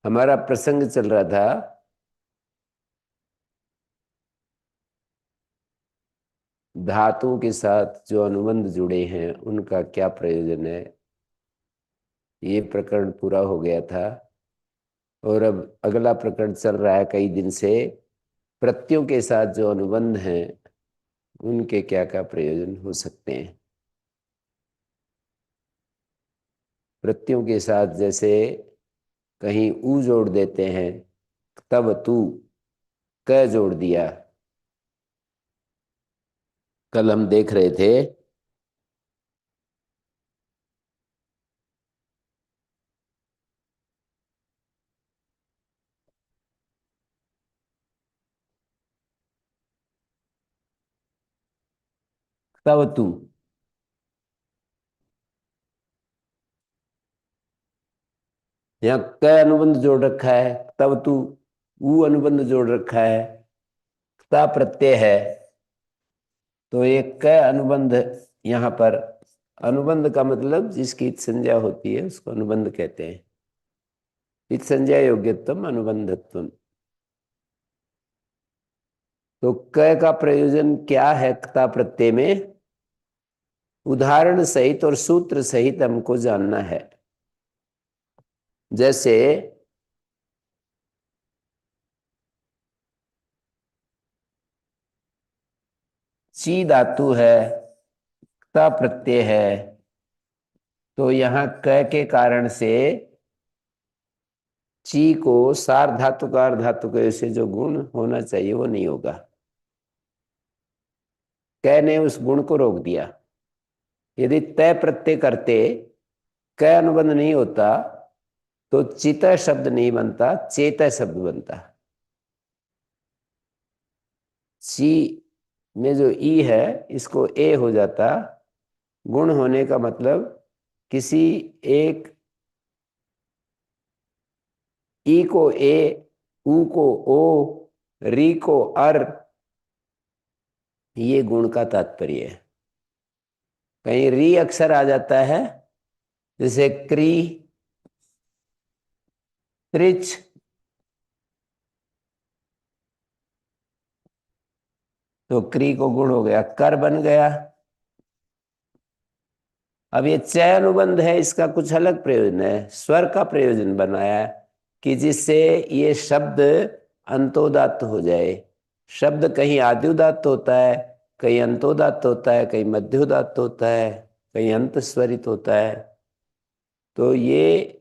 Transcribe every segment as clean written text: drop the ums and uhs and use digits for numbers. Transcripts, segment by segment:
हमारा प्रसंग चल रहा था धातुओं के साथ जो अनुबंध जुड़े हैं उनका क्या प्रयोजन है। ये प्रकरण पूरा हो गया था और अब अगला प्रकरण चल रहा है कई दिन से। प्रत्ययों के साथ जो अनुबंध हैं उनके क्या क्या प्रयोजन हो सकते हैं। प्रत्ययों के साथ जैसे कहीं ऊ जोड़ देते हैं, तब तू क जोड़ दिया। कल हम देख रहे थे तब तू, यहाँ क अनुबंध जोड़ रखा है, तब तू ऊ अनुबंध जोड़ रखा है, ता प्रत्यय है। तो एक क अनुबंध यहाँ पर, अनुबंध का मतलब जिसकी इत संज्ञा होती है उसको अनुबंध कहते हैं। इत संज्ञा योग्यत्वम अनुबंधत्वम। तो क का प्रयोजन क्या है क्ता प्रत्यय में? उदाहरण सहित और सूत्र सहित हमको जानना है। जैसे ची धातु है, क्ता प्रत्यय है, तो यहाँ क के कारण से ची को सार्वधातुकार धातु के से जो गुण होना चाहिए वो नहीं होगा। क ने उस गुण को रोक दिया। यदि तय प्रत्यय करते, क अनुबंध नहीं होता, तो चित शब्द नहीं बनता, चेत शब्द बनता। ची में जो ई है इसको ए हो जाता। गुण होने का मतलब किसी एक ई को ए, ऊ को ओ, री को अर, ये गुण का तात्पर्य है। कहीं री अक्षर आ जाता है, जैसे क्री, त्रिच, तो क्री को गुण हो गया, कर बन गया। अब ये चय अनुबंध है, इसका कुछ अलग प्रयोजन है, स्वर का प्रयोजन बनाया है कि जिससे ये शब्द अंतोदात्त हो जाए। शब्द कहीं आद्युदात्त होता है, कहीं अंतोदात्त होता है, कहीं मध्योदात्त होता है, कहीं अंत स्वरित होता है। तो ये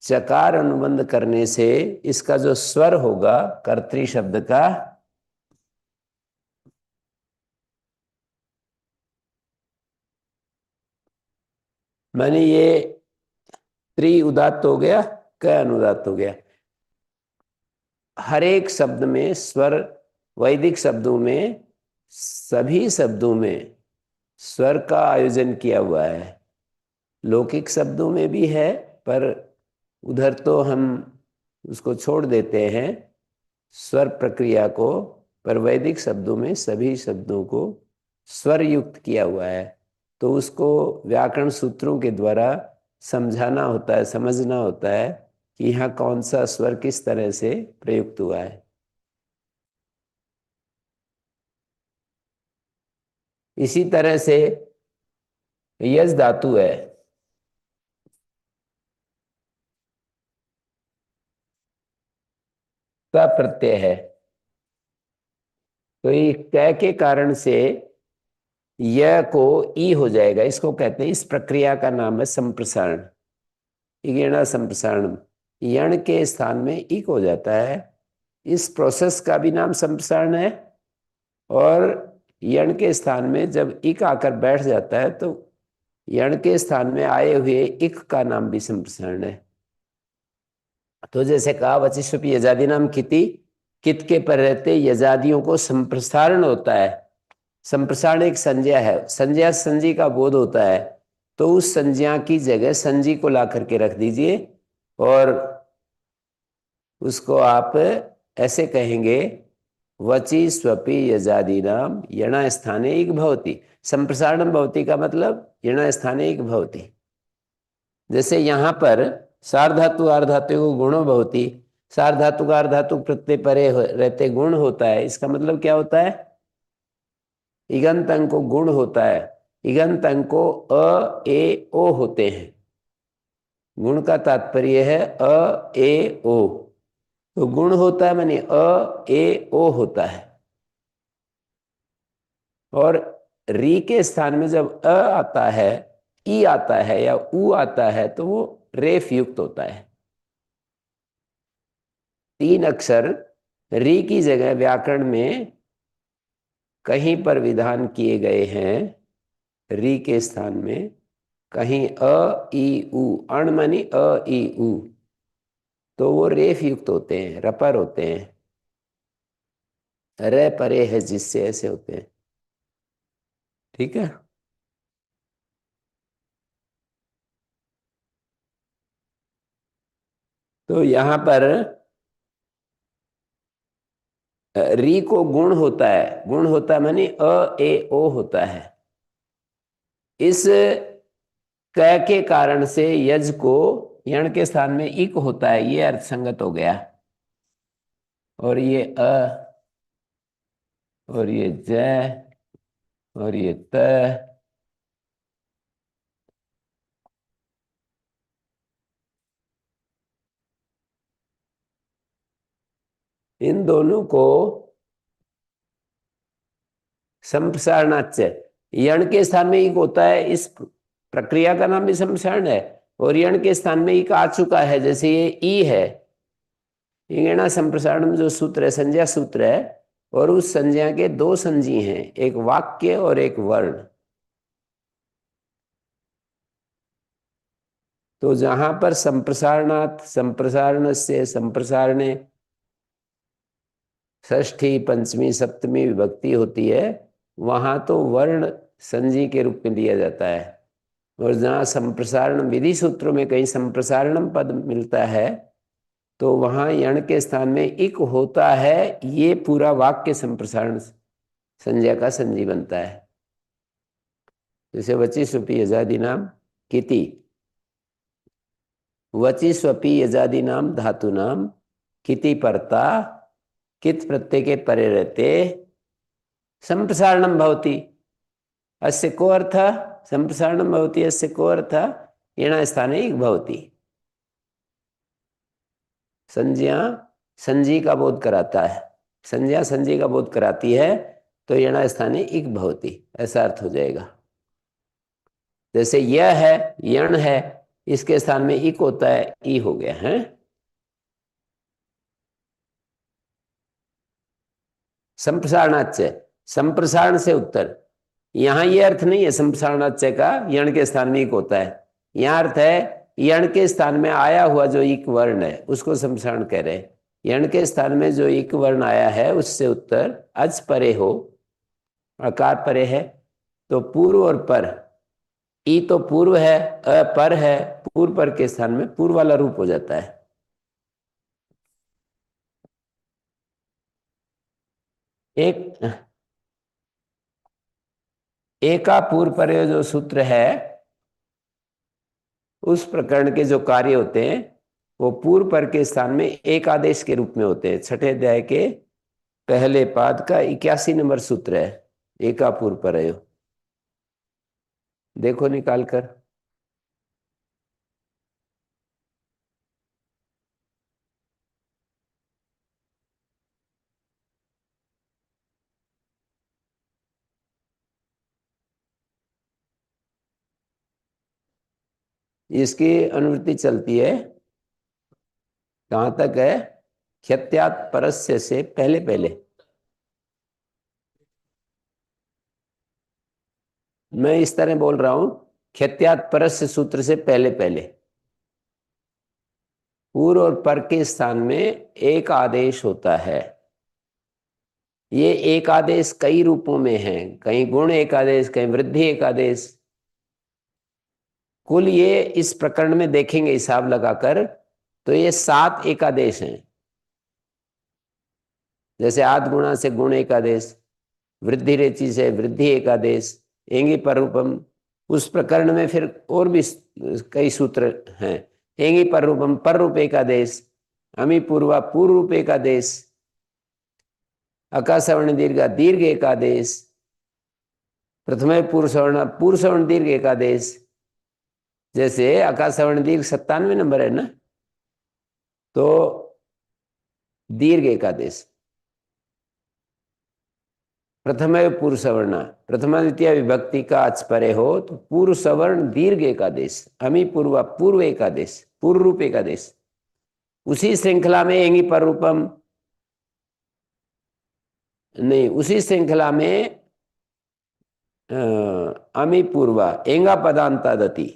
चकार अनुबंध करने से इसका जो स्वर होगा कर्तरी शब्द का, माने ये त्रि उदात्त हो गया, क अनुदात्त हो गया। हर एक शब्द में स्वर, वैदिक शब्दों में सभी शब्दों में स्वर का आयोजन किया हुआ है। लौकिक शब्दों में भी है, पर उधर तो हम उसको छोड़ देते हैं स्वर प्रक्रिया को। पर वैदिक शब्दों में सभी शब्दों को स्वर युक्त किया हुआ है, तो उसको व्याकरण सूत्रों के द्वारा समझाना होता है, समझना होता है कि यहाँ कौन सा स्वर किस तरह से प्रयुक्त हुआ है। इसी तरह से यज धातु है, का प्रत्यय है, तो ये क के कारण से य को ई हो जाएगा। इसको कहते हैं, इस प्रक्रिया का नाम है संप्रसारण, इगेणा संप्रसारण। यण के स्थान में इक हो जाता है, इस प्रोसेस का भी नाम संप्रसारण है। और यण के स्थान में जब इक आकर बैठ जाता है तो यण के स्थान में आए हुए इक का नाम भी संप्रसारण है। तो जैसे कहा वचिष्वपि यजादि नाम किति, कित के पर रहते यजादियों को संप्रसारण होता है। संप्रसारण एक संज्ञा है, संज्ञा संजी का बोध होता है, तो उस संज्ञा की जगह संजी को ला करके रख दीजिए और उसको आप ऐसे कहेंगे, वचि स्वपि यजादि नाम यणा स्थाने इक भवति। संप्रसारण भवति का मतलब यणा स्थाने इक भवति। जैसे यहाँ पर सार्वधातु आर्धातु गुणो भवति, सार्वधातु का अर्धातु प्रत्यय परे रहते गुण होता है। इसका मतलब क्या होता है? इगंत अंग को गुण होता है। इगंत अंग को अ ए ओ होते हैं। गुण का तात्पर्य है अ ए ओ। तो गुण होता है माने अ ए ओ होता है। और री के स्थान में जब अ आता है, ई आता है या उ आता है तो वो रेफ युक्त होता है। 3 अक्षर री की जगह व्याकरण में कहीं पर विधान किए गए हैं। री के स्थान में कहीं अ ई उ, अण मानी अ ई उ, तो वो रेफ युक्त होते हैं, रपर होते हैं। रे परे है जिससे ऐसे होते हैं। ठीक है। तो यहां पर री को गुण होता है। गुण होता है मानी अ ए ओ होता है। इस क के कारण से यज को यण के स्थान में इक होता है, ये अर्थ संगत हो गया। और ये अ, और ये ज, और ये त, इन दोनों को संप्रसारणाच्य, यण के स्थान में इक होता है। इस प्रक्रिया का नाम भी संप्रसारण है। और यण के स्थान में इक आ चुका है, जैसे ये ई है। इंगेणा संप्रसारण जो सूत्र है संज्ञा सूत्र है, और उस संज्ञा के 2 संजी हैं, एक वाक्य और एक वर्ण। तो जहां पर संप्रसारणात्, संप्रसारण से, संप्रसारणे, षष्ठी पंचमी सप्तमी विभक्ति होती है, वहां तो वर्ण संजी के रूप में लिया जाता है। और जहाँ संप्रसारण विधि सूत्रों में कहीं संप्रसारणम पद मिलता है, तो वहां यण के स्थान में इक होता है। ये पूरा वाक्य संप्रसारण संज्ञा का संजी बनता है। जैसे वची स्वपी यजादि नाम किति, वची स्वपी यजादि नाम धातु नाम किति परता, कित प्रत्यय के परे रहते संप्रसारणम भवति। अस्य को अर्थ संप्रसारणम भवति, अस्य को अर्थ येन स्थाने इक भवति। संज्ञा संजी का बोध कराता है, संज्ञा संजी का बोध कराती है, तो येन स्थाने इक भवति, ऐसा अर्थ हो जाएगा। जैसे यह है, यण है, इसके स्थान में इक होता है, ई हो गया है। संप्रसारणाच्य, संप्रसारण से उत्तर। यहां यह अर्थ नहीं है संप्रसारणाच्य का यण के स्थान में इक होता है। यहां अर्थ है यण के स्थान में आया हुआ जो इक वर्ण है उसको संप्रसारण कह रहे हैं। यण के स्थान में जो इक वर्ण आया है उससे उत्तर अच परे हो, अकार परे है, तो पूर्व और पर। ई तो पूर्व है, अ पर है, पूर्व पर के स्थान में पूर्व वाला रूप हो जाता है। एक एका पूर्व पर जो सूत्र है, उस प्रकरण के जो कार्य होते हैं वो पूर्व पर के स्थान में एक आदेश के रूप में होते हैं। छठे अध्याय के पहले पाद का 81 नंबर सूत्र है, एका पूर्व पर। देखो निकाल कर। इसकी अनुवृत्ति चलती है, कहां तक है? ख्यत्यात् परस्य से पहले पहले। मैं इस तरह बोल रहा हूं, ख्यत्यात् परस्य सूत्र से पहले पहले पूर्व और पर के स्थान में एक आदेश होता है। ये एक आदेश कई रूपों में है, कहीं गुण एक आदेश, कहीं वृद्धि एक आदेश। कुल ये इस प्रकरण में देखेंगे हिसाब लगाकर, तो ये 7 एकादेश हैं। जैसे आद गुणा से गुण एकादेश, वृद्धि रेचि से वृद्धि एकादेश, एंगी पर रूपम। उस प्रकरण में फिर और भी कई सूत्र हैं। एंगी पर रूपम पर रूप एकादेश, अमी पूर्वा पूर्व रूप एकादेश, अकासवर्ण दीर्घ दीर्घ एकादेश, प्रथम पूर्व सवर्ण दीर्घ एकादेश। जैसे अकासवर्ण दीर्घ 97 नंबर है ना, तो दीर्घ एकादेश, प्रथम पूर्व सवर्ण, प्रथम द्वितीय विभक्ति का अच परे हो तो पूर्व सवर्ण दीर्घ एकादेश, अमी पूर्व पूर्व एकादेश, पूर्व रूप एकादेश। उसी श्रृंखला में एंगी पर रूपम, नहीं उसी श्रृंखला में अमी पूर्वा एंगा पदांतादति,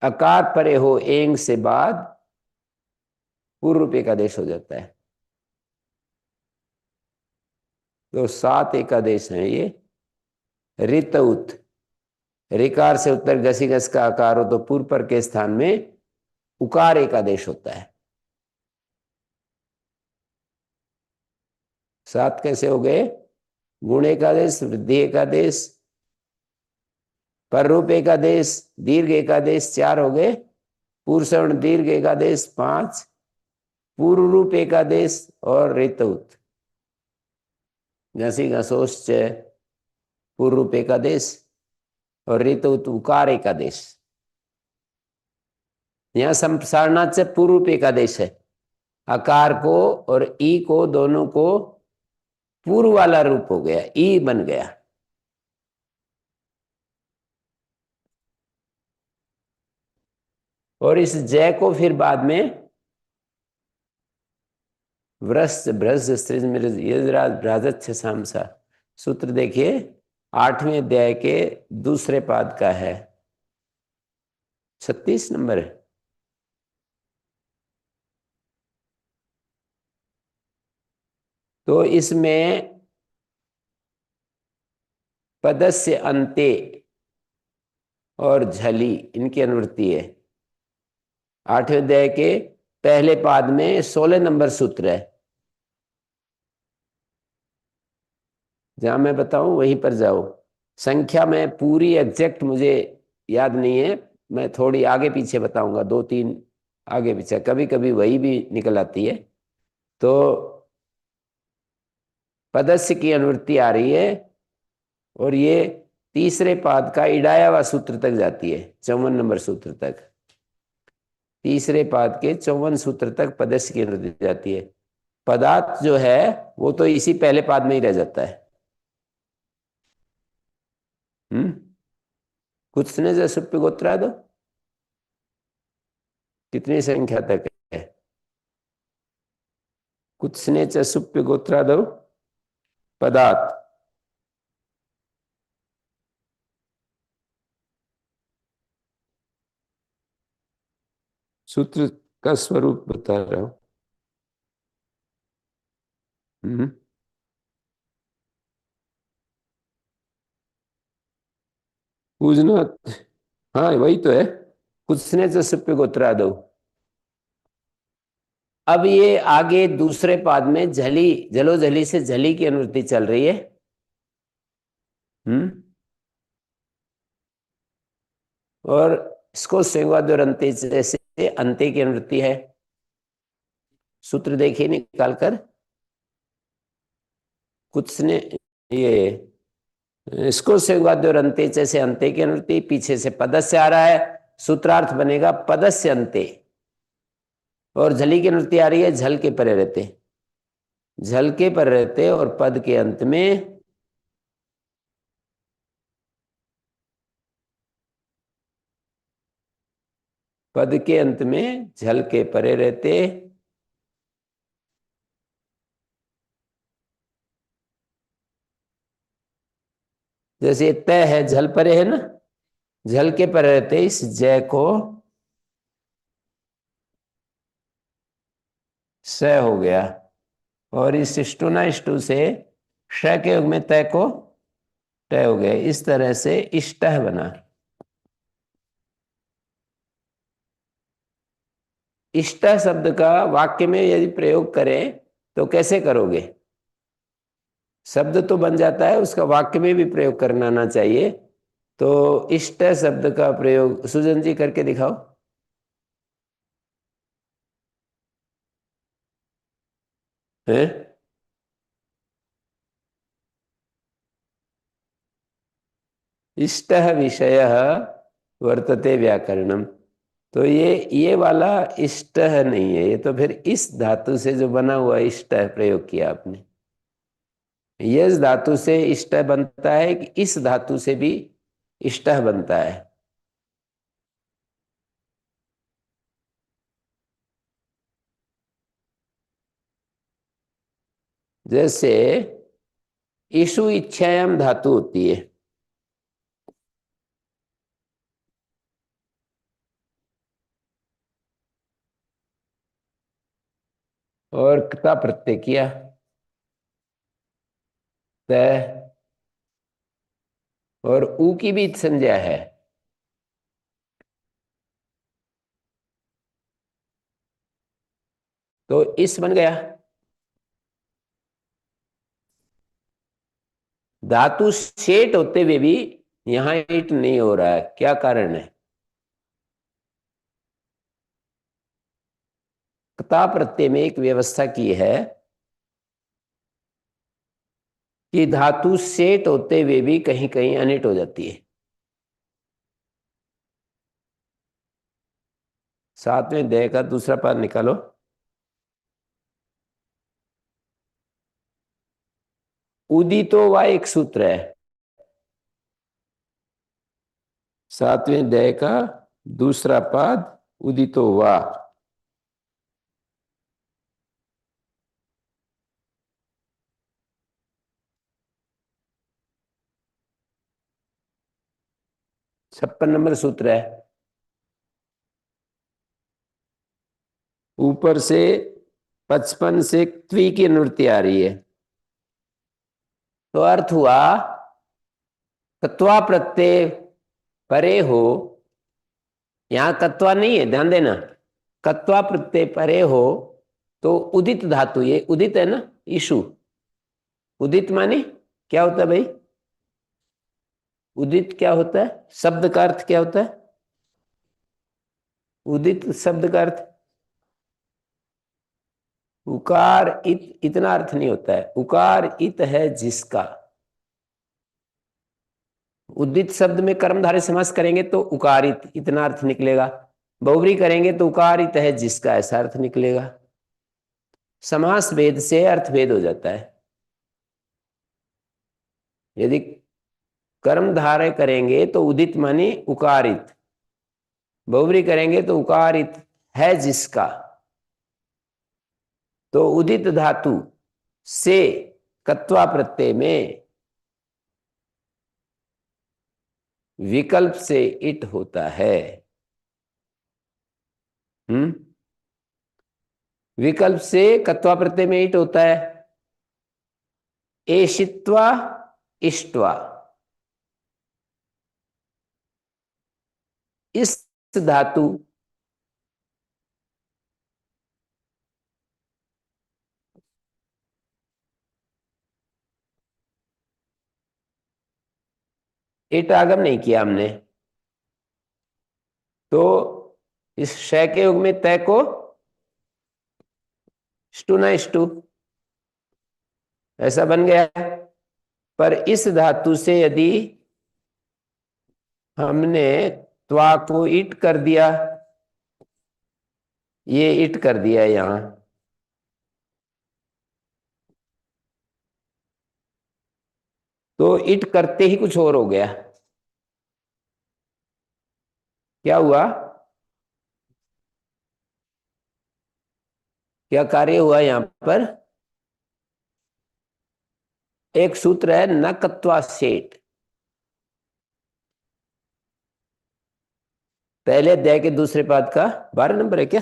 अकार परे हो एंग से बाद पूर्व रूप एकादेश हो जाता है। तो 7 एकादेश हैं ये। रित उत, रिकार से उत्तर घसी घस का आकार हो तो पूर्व पर के स्थान में उकार एकादेश होता है। 7 कैसे हो गए? गुण एकादेश, वृद्धि एकादेश, पर रूप एकादेश, दीर्घ एकादेश 4 हो गए, पूर्व सवर्ण दीर्घ एकादेश 5, पूर्व रूप एकादेश और रितउत घसी घसोश्च पूर्व रूप एकादेश और रितउत उकार एकादेश। यहां संप्रसारणाच पूर्व रूप एकादेश है, अकार को और ई को दोनों को पूर्व वाला रूप हो गया, ई बन गया। और इस जय को फिर बाद में वृष भ्रज स्त्रिज मिरज यजराज भ्राजच्छ सामसा, सूत्र देखिए 8वें अध्याय के दूसरे पाद का है, 36 नंबर है। तो इसमें पदस्य अंते और झली इनकी अनुवृत्ति है। 8वें अध्याय के पहले पाद में 16 नंबर सूत्र है, जहां मैं बताऊं वहीं पर जाओ। संख्या में पूरी एग्जैक्ट मुझे याद नहीं है, मैं थोड़ी आगे पीछे बताऊंगा, 2-3 आगे पीछे, कभी कभी वही भी निकल आती है। तो पदस्य की अनुवृत्ति आ रही है और ये तीसरे पाद का इडाया हुआ सूत्र तक जाती है, 54 नंबर सूत्र तक। तीसरे पाद के 54 सूत्र तक पदस्य की अनुवृत्ति जाती है। पदार्थ जो है वो तो इसी पहले पाद में ही रह जाता है। कुछ ने जो सुप्य गोत्रा दो, कितनी संख्या तक है? कुछ ने सुप्य गोत्रा दो पदार्थ, सूत्र का स्वरूप बता रहा हूं। पूजना, हाँ वही तो है, कुछ ने सुप्य गोत्रा दो। अब ये आगे दूसरे पाद में झली जलो झली से झली की अनुवृत्ति चल रही है। और इसको सेवाद और अंत्य जैसे अंत्य की अनुवृत्ति है। सूत्र देखिए निकालकर, कुछ ने ये इसको सेवाद और अंत्य जैसे अंत्य की अनुवृत्ति, पीछे से पदस्य आ रहा है, सूत्रार्थ बनेगा पदस्य अंत्य। और झली की अनुवृत्ति आ रही है झल के परे रहते, झल के पर रहते और पद के अंत में पद के अंत में झल के परे रहते जैसे तय है झल परे है ना, झल के परे रहते इस जय को स हो गया, और इस स्टुना स्टु से श के युग में तय को तय हो गया। इस तरह से इष्टह बना। इष्टह शब्द का वाक्य में यदि प्रयोग करें तो कैसे करोगे? शब्द तो बन जाता है, उसका वाक्य में भी प्रयोग करना आना चाहिए। तो इष्ट शब्द का प्रयोग सुजन जी करके दिखाओ। है इष्ट विषय वर्तते व्याकरणम। तो ये वाला इष्ट नहीं है, ये तो फिर इस धातु से जो बना हुआ इष्ट प्रयोग किया आपने। यस धातु से इष्ट बनता है कि इस धातु से भी इष्ट बनता है? जैसे ईशु इच्छायाम धातु होती है, और क्ता प्रत्यय किया, तय, और ऊ की भी संज्ञा है। तो इस बन गया। धातु सेट होते हुए भी यहां ईट नहीं हो रहा है, क्या कारण है? क्ता प्रत्यय में एक व्यवस्था की है कि धातु सेट होते हुए भी कहीं कहीं अनिट हो जाती है। साथ में दे का दूसरा पाद निकालो। उदितो वा एक सूत्र है, सातवें दय का दूसरा पाद उदितो वा। 56 नंबर सूत्र है। ऊपर से 55 से त्वी की अनुवृत्ति आ रही है, तो अर्थ हुआ कत्वा प्रत्यय परे हो। यहां कत्वा नहीं है, ध्यान देना। कत्वा प्रत्यय परे हो तो उदित धातु, ये उदित है ना, ईशु। उदित माने क्या होता है भाई? उदित क्या होता है? शब्द का अर्थ क्या होता है? उदित शब्द का अर्थ उकार इत, इतना अर्थ नहीं होता है। उकार इत है जिसका। उदित शब्द में कर्मधारय समास करेंगे तो उकारित इतना अर्थ निकलेगा। बहुव्रीहि करेंगे तो उकारित है जिसका, ऐसा अर्थ निकलेगा। समास भेद से अर्थ भेद हो जाता है। यदि कर्मधारय करेंगे तो उदित माने उकारित, बहुव्रीहि करेंगे तो उकारित है जिसका। तो उदित धातु से कत्वा प्रत्यय में विकल्प से इट होता है। हम्म, विकल्प से कत्वा प्रत्यय में इट होता है। एशित्वा इष्ट्वा, इस धातु इट आगम नहीं किया हमने, तो इस शय के युग में तय को स्टू ना स्टू, ऐसा बन गया। पर इस धातु से यदि हमने त्वा को इट कर दिया, ये इट कर दिया यहां, तो इट करते ही कुछ और हो गया। क्या हुआ? क्या कार्य हुआ यहां पर? एक सूत्र है न कत्वा सेठ, पहले अध्याय के दूसरे पाद का 12 नंबर है क्या?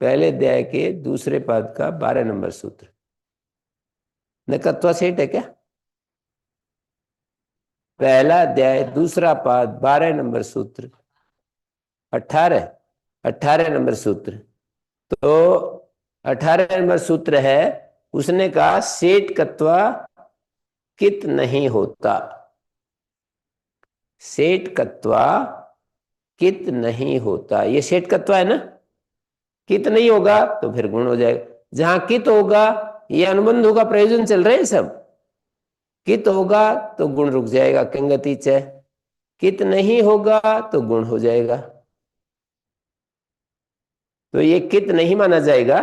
पहले अध्याय के दूसरे पाद का 12 नंबर सूत्र न कत्वा सेठ है क्या? पहला अध्याय दूसरा पाद 12 नंबर सूत्र, 18, 18 नंबर सूत्र। तो 18 नंबर सूत्र है, उसने कहा सेठ कत्वा कित नहीं होता, सेठ कत्वा कित नहीं होता, ये सेठ कत्वा है ना। कित नहीं होगा तो फिर गुण हो जाएगा। जहां कित होगा ये अनुबंधों का प्रयोजन चल रहे हैं सब। कित होगा तो गुण रुक जाएगा, किंगति च। कित नहीं होगा तो गुण हो जाएगा। तो ये कित नहीं माना जाएगा,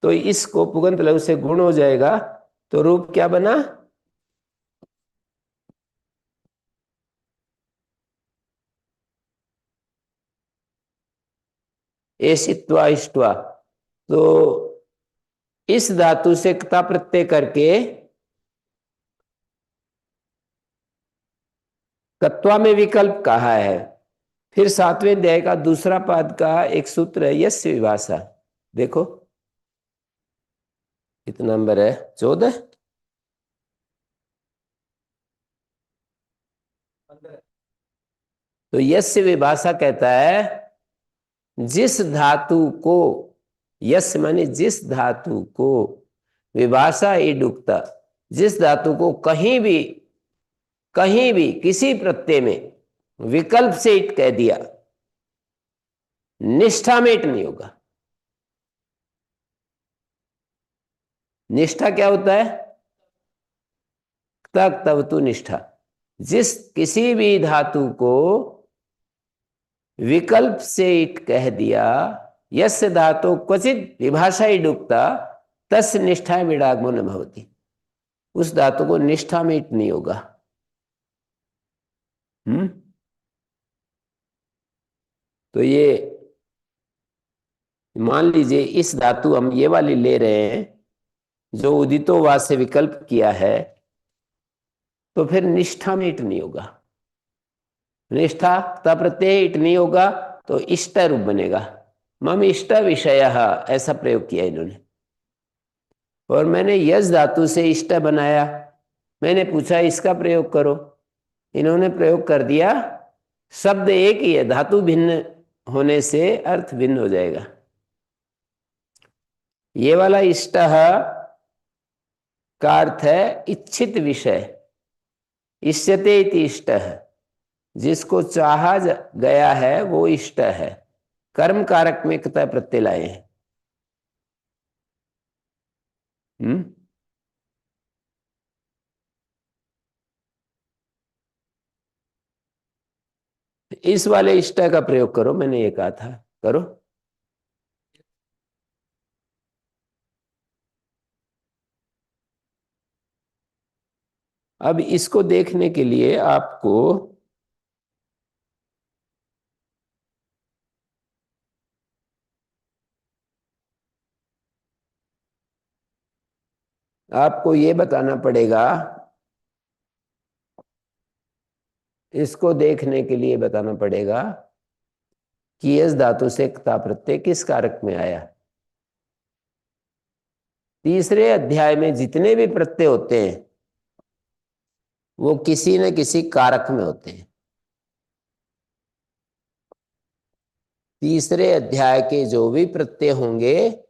तो इसको पुगंत लघु से गुण हो जाएगा। तो रूप क्या बना, एसित्वा इष्ट्वा। तो इस धातु से क्ता प्रत्यय करके कत्वा में विकल्प कहा है। फिर सातवें अध्याय का दूसरा पाद का एक सूत्र है यस्य विभाषा। देखो कितना नंबर है, 14। तो यस्य विभाषा कहता है जिस धातु को, यस माने जिस धातु को, विभाषा इडुक्ता, जिस धातु को कहीं भी किसी प्रत्यय में विकल्प से इट कह दिया, निष्ठा में इट नहीं होगा। निष्ठा क्या होता है, तक तब तु निष्ठा। जिस किसी भी धातु को विकल्प से इट कह दिया, यस्य धातु क्वचित विभाषा इडुक्ता तस् निष्ठा विडागमो न भवति, उस धातु को निष्ठा में इट नहीं होगा। तो ये मान लीजिए इस धातु हम ये वाली ले रहे हैं जो उदितो वा से विकल्प किया है, तो फिर निष्ठा में इट नहीं होगा। निष्ठा तब प्रत्यय इट नहीं होगा तो इष्ट रूप बनेगा। मम इष्ट विषय, ऐसा प्रयोग किया इन्होंने। और मैंने यस धातु से इष्ट बनाया, मैंने पूछा इसका प्रयोग करो, इन्होंने प्रयोग कर दिया। शब्द एक ही है, धातु भिन्न होने से अर्थ भिन्न हो जाएगा। ये वाला इष्ट का अर्थ है इच्छित विषय, इष्यते इति इष्ट है, जिसको चाहा गया है वो इष्ट है। कर्म कारक में क्तः प्रत्यय लाए हैं। इस वाले इष्ट का प्रयोग करो, मैंने ये कहा था, करो। अब इसको देखने के लिए आपको ये बताना पड़ेगा, इसको देखने के लिए बताना पड़ेगा कि इस धातु से क्ता प्रत्यय किस कारक में आया। तीसरे अध्याय में जितने भी प्रत्यय होते हैं वो किसी न किसी कारक में होते हैं। तीसरे अध्याय के जो भी प्रत्यय होंगे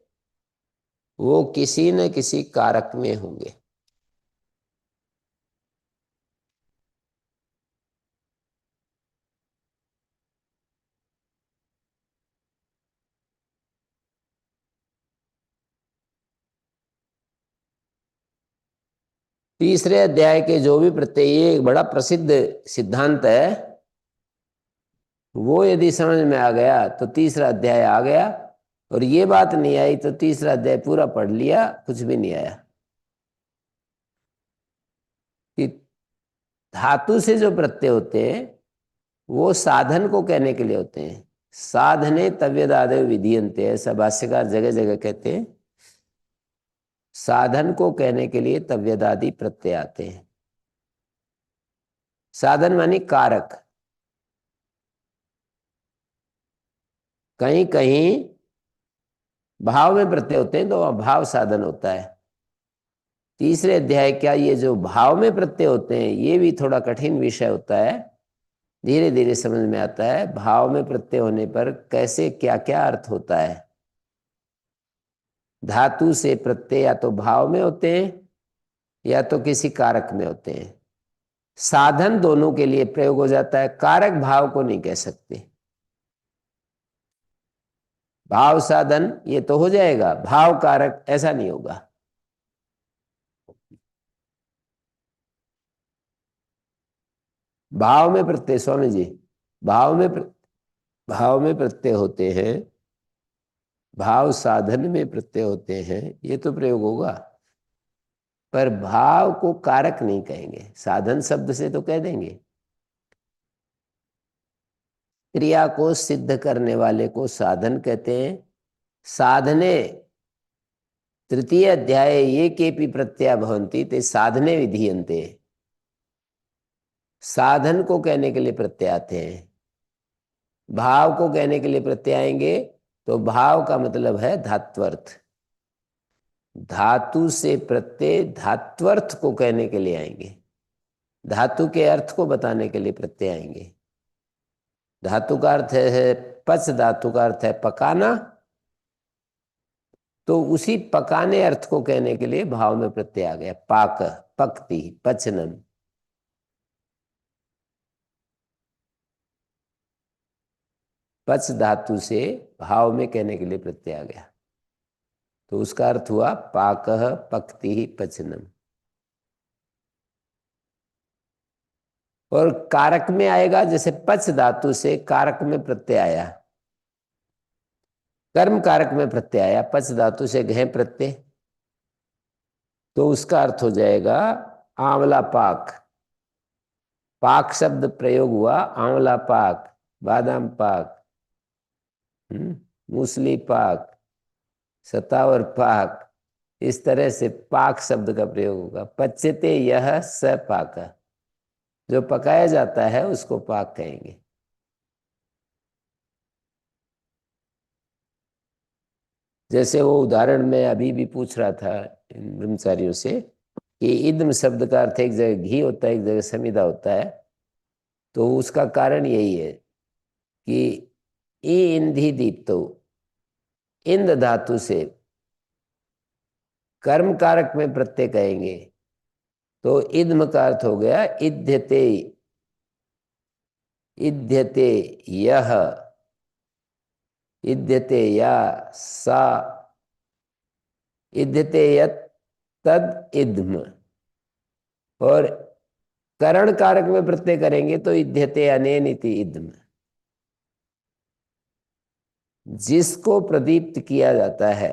वो किसी न किसी कारक में होंगे। तीसरे अध्याय के जो भी प्रत्यय, ये एक बड़ा प्रसिद्ध सिद्धांत है, वो यदि समझ में आ गया तो तीसरा अध्याय आ गया, और ये बात नहीं आई तो तीसरा अध्याय पूरा पढ़ लिया, कुछ भी नहीं आया। कि धातु से जो प्रत्यय होते हैं वो साधन को कहने के लिए होते हैं। साधने तव्यदादय विधीयन्ते, ऐसा भाष्यकार जगह जगह कहते हैं। साधन को कहने के लिए तव्यदादि प्रत्यय आते हैं। साधन मानी कारक। कहीं कहीं भाव में प्रत्यय होते हैं तो अभाव साधन होता है। तीसरे अध्याय क्या, ये जो भाव में प्रत्यय होते हैं ये भी थोड़ा कठिन विषय होता है, धीरे धीरे समझ में आता है। भाव में प्रत्यय होने पर कैसे क्या क्या अर्थ होता है। धातु से प्रत्यय या तो भाव में होते हैं या तो किसी कारक में होते हैं। साधन दोनों के लिए प्रयोग हो जाता है, कारक भाव को नहीं कह सकते। भाव साधन ये तो हो जाएगा, भाव कारक ऐसा नहीं होगा। भाव में प्रत्यय, स्वामी जी, भाव में भाव में प्रत्यय होते हैं, भाव साधन में प्रत्यय होते हैं, ये तो प्रयोग होगा। पर भाव को कारक नहीं कहेंगे, साधन शब्द से तो कह देंगे। क्रिया को सिद्ध करने वाले को साधन कहते हैं। साधने तृतीय अध्याय ये केपि प्रत्यय भवन्ति ते साधने विधीयन्ते। साधन को कहने के लिए प्रत्यय आते हैं, भाव को कहने के लिए प्रत्यय आएंगे, तो भाव का मतलब है धात्वर्थ। धातु से प्रत्यय धात्वर्थ को कहने के लिए आएंगे, धातु के अर्थ को बताने के लिए प्रत्यय आएंगे। धातु का अर्थ है पच, धातु का अर्थ है पकाना, तो उसी पकाने अर्थ को कहने के लिए भाव में प्रत्यय आ गया। पाक, पक्ति, पचनम। पच धातु से भाव में कहने के लिए प्रत्यय आ गया, तो उसका अर्थ हुआ पाकः पक्ति पचनम। और कारक में आएगा, जैसे पच धातु से कारक में प्रत्यय आया, कर्म कारक में प्रत्यय आया, पच धातु से घय प्रत्यय, तो उसका अर्थ हो जाएगा आंवला पाक। पाक शब्द प्रयोग हुआ, आंवला पाक, बादाम पाक, मूसली पाक, सतावर पाक, इस तरह से पाक शब्द का प्रयोग होगा। पच्यते यह स पाक, जो पकाया जाता है उसको पाक कहेंगे। जैसे वो उदाहरण मैं अभी भी पूछ रहा था इन ब्रह्मचारियों से कि इद्म शब्द का अर्थ एक जगह घी होता है, एक जगह समिधा होता है, तो उसका कारण यही है कि ई इंधी दीप्तो, इंद धातु से कर्म कारक में प्रत्यय कहेंगे, तो इद्म का अर्थ हो गया इध्यते, इध्यते यह, इध्यते या सा, इध्यते यत तद इद्म। और करण कारक में प्रत्यय करेंगे तो इध्यते अनेन इति इद्म। जिसको प्रदीप्त किया जाता है,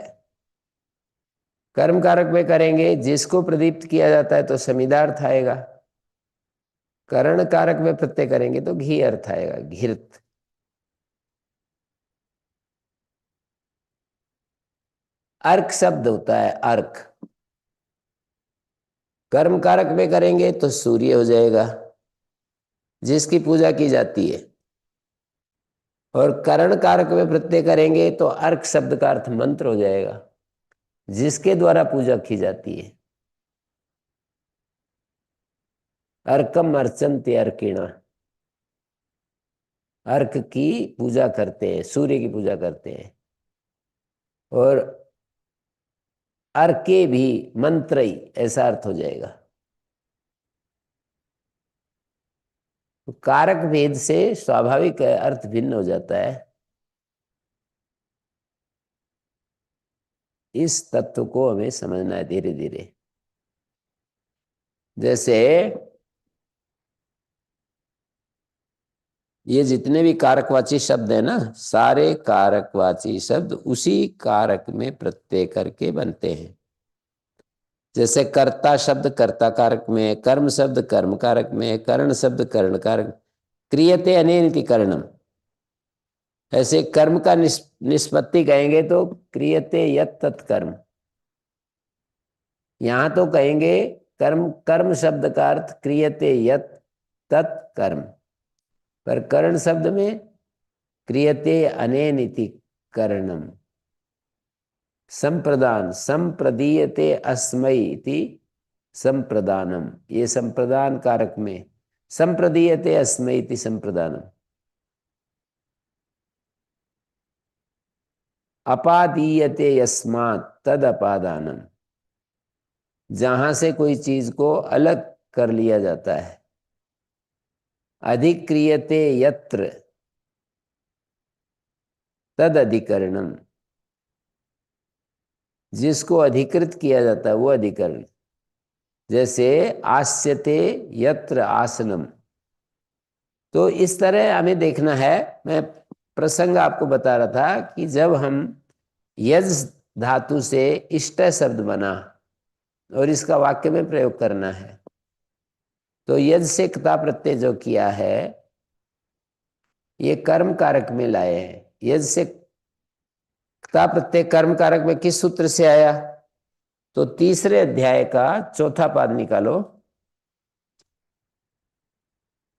कर्म कारक में करेंगे जिसको प्रदीप्त किया जाता है तो समिदार्थ आएगा, करण कारक में प्रत्यय करेंगे तो घी अर्थ आएगा, घृत। अर्क शब्द होता है, अर्क। कर्म कारक में करेंगे तो सूर्य हो जाएगा, जिसकी पूजा की जाती है। और करण कारक में प्रत्यय करेंगे तो अर्क शब्द का अर्थ मंत्र हो जाएगा, जिसके द्वारा पूजा की जाती है। अर्कम अर्चन्ते अर्किणा, अर्क की पूजा करते हैं, सूर्य की पूजा करते हैं। और अर्के भी मंत्रई, ऐसा अर्थ हो जाएगा। तो कारक भेद से स्वाभाविक अर्थ भिन्न हो जाता है। इस तत्व को हमें समझना है धीरे धीरे। जैसे ये जितने भी कारकवाची शब्द है ना, सारे कारकवाची शब्द उसी कारक में प्रत्यय करके बनते हैं। जैसे कर्ता शब्द कर्ता कारक में है, कर्म शब्द कर्म कारक में है, कर्ण शब्द कर्ण कारक, क्रियते अनेन इति कर्णम। ऐसे कर्म का निष्पत्ति कहेंगे तो क्रियते यत् तत्कर्म। यहां तो कहेंगे कर्म, कर्म शब्द का अर्थ क्रियते यत् तत्कर्म, पर कर्ण शब्द में क्रियते अनेन इति कर्णम। संप्रदान, संप्रदीयते अस्मै इति संप्रदानम, ये संप्रदान कारक में संप्रदीयते अस्मै इति संप्रदानम। अपादीयते यस्मात् तद अपादानम। जहां से कोई चीज को अलग कर लिया जाता है। अधिक्रियते यत्र तद अधिकरणम, जिसको अधिकृत किया जाता है वो अधिकरण। जैसे आस्यते यत्र आसनम। तो इस तरह हमें देखना है। मैं प्रसंग आपको बता रहा था कि जब हम यज धातु से इष्ट शब्द बना और इसका वाक्य में प्रयोग करना है, तो यज से क्ता प्रत्यय जो किया है ये कर्म कारक में लाए हैं। यज से क्ता प्रत्यय कर्म कारक में किस सूत्र से आया? तो तीसरे अध्याय का चौथा पाद निकालो,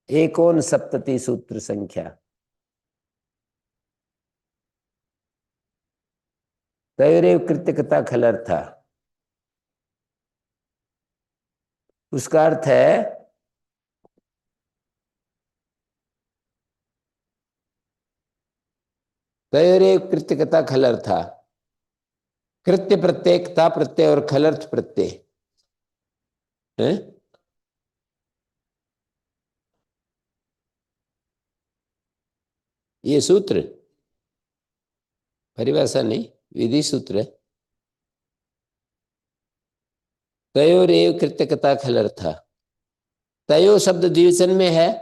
एकोन सप्तति सूत्र संख्या। तयोरेव कृत्यकता खलर्था, उसका अर्थ है तयोरेव कृत्यकता खलर्था। कृत्य प्रत्यय, क्ता प्रत्यय और खलर्थ प्रत्यय है। ये सूत्र परिभाषा नहीं, विधि सूत्र है। तयोरेव कृत्यकता खलर्था। तयो शब्द द्विवचन में है,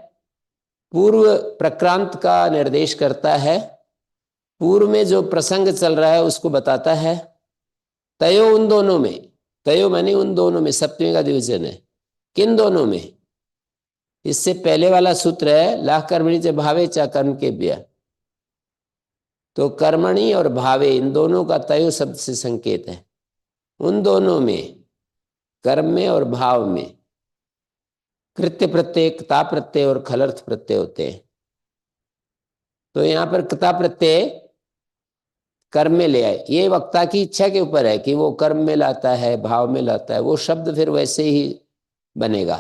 पूर्व प्रक्रांत का निर्देश करता है, पूर्व में जो प्रसंग चल रहा है उसको बताता है। तयो उन दोनों में, तयो माने उन दोनों में, सप्तमी का द्विवचन है। किन दोनों में? इससे पहले वाला सूत्र है लाह कर्मणि च भावे च कर्म के व्यय। तो कर्मणि और भावे इन दोनों का तयो शब्द से संकेत है। उन दोनों में, कर्म में और भाव में कृत्य प्रत्यय, क्ता प्रत्यय और खलर्थ प्रत्यय होते हैं। तो यहां पर क्ता प्रत्यय कर्म में ले आए, ये वक्ता की इच्छा के ऊपर है कि वो कर्म में लाता है, भाव में लाता है, वो शब्द फिर वैसे ही बनेगा।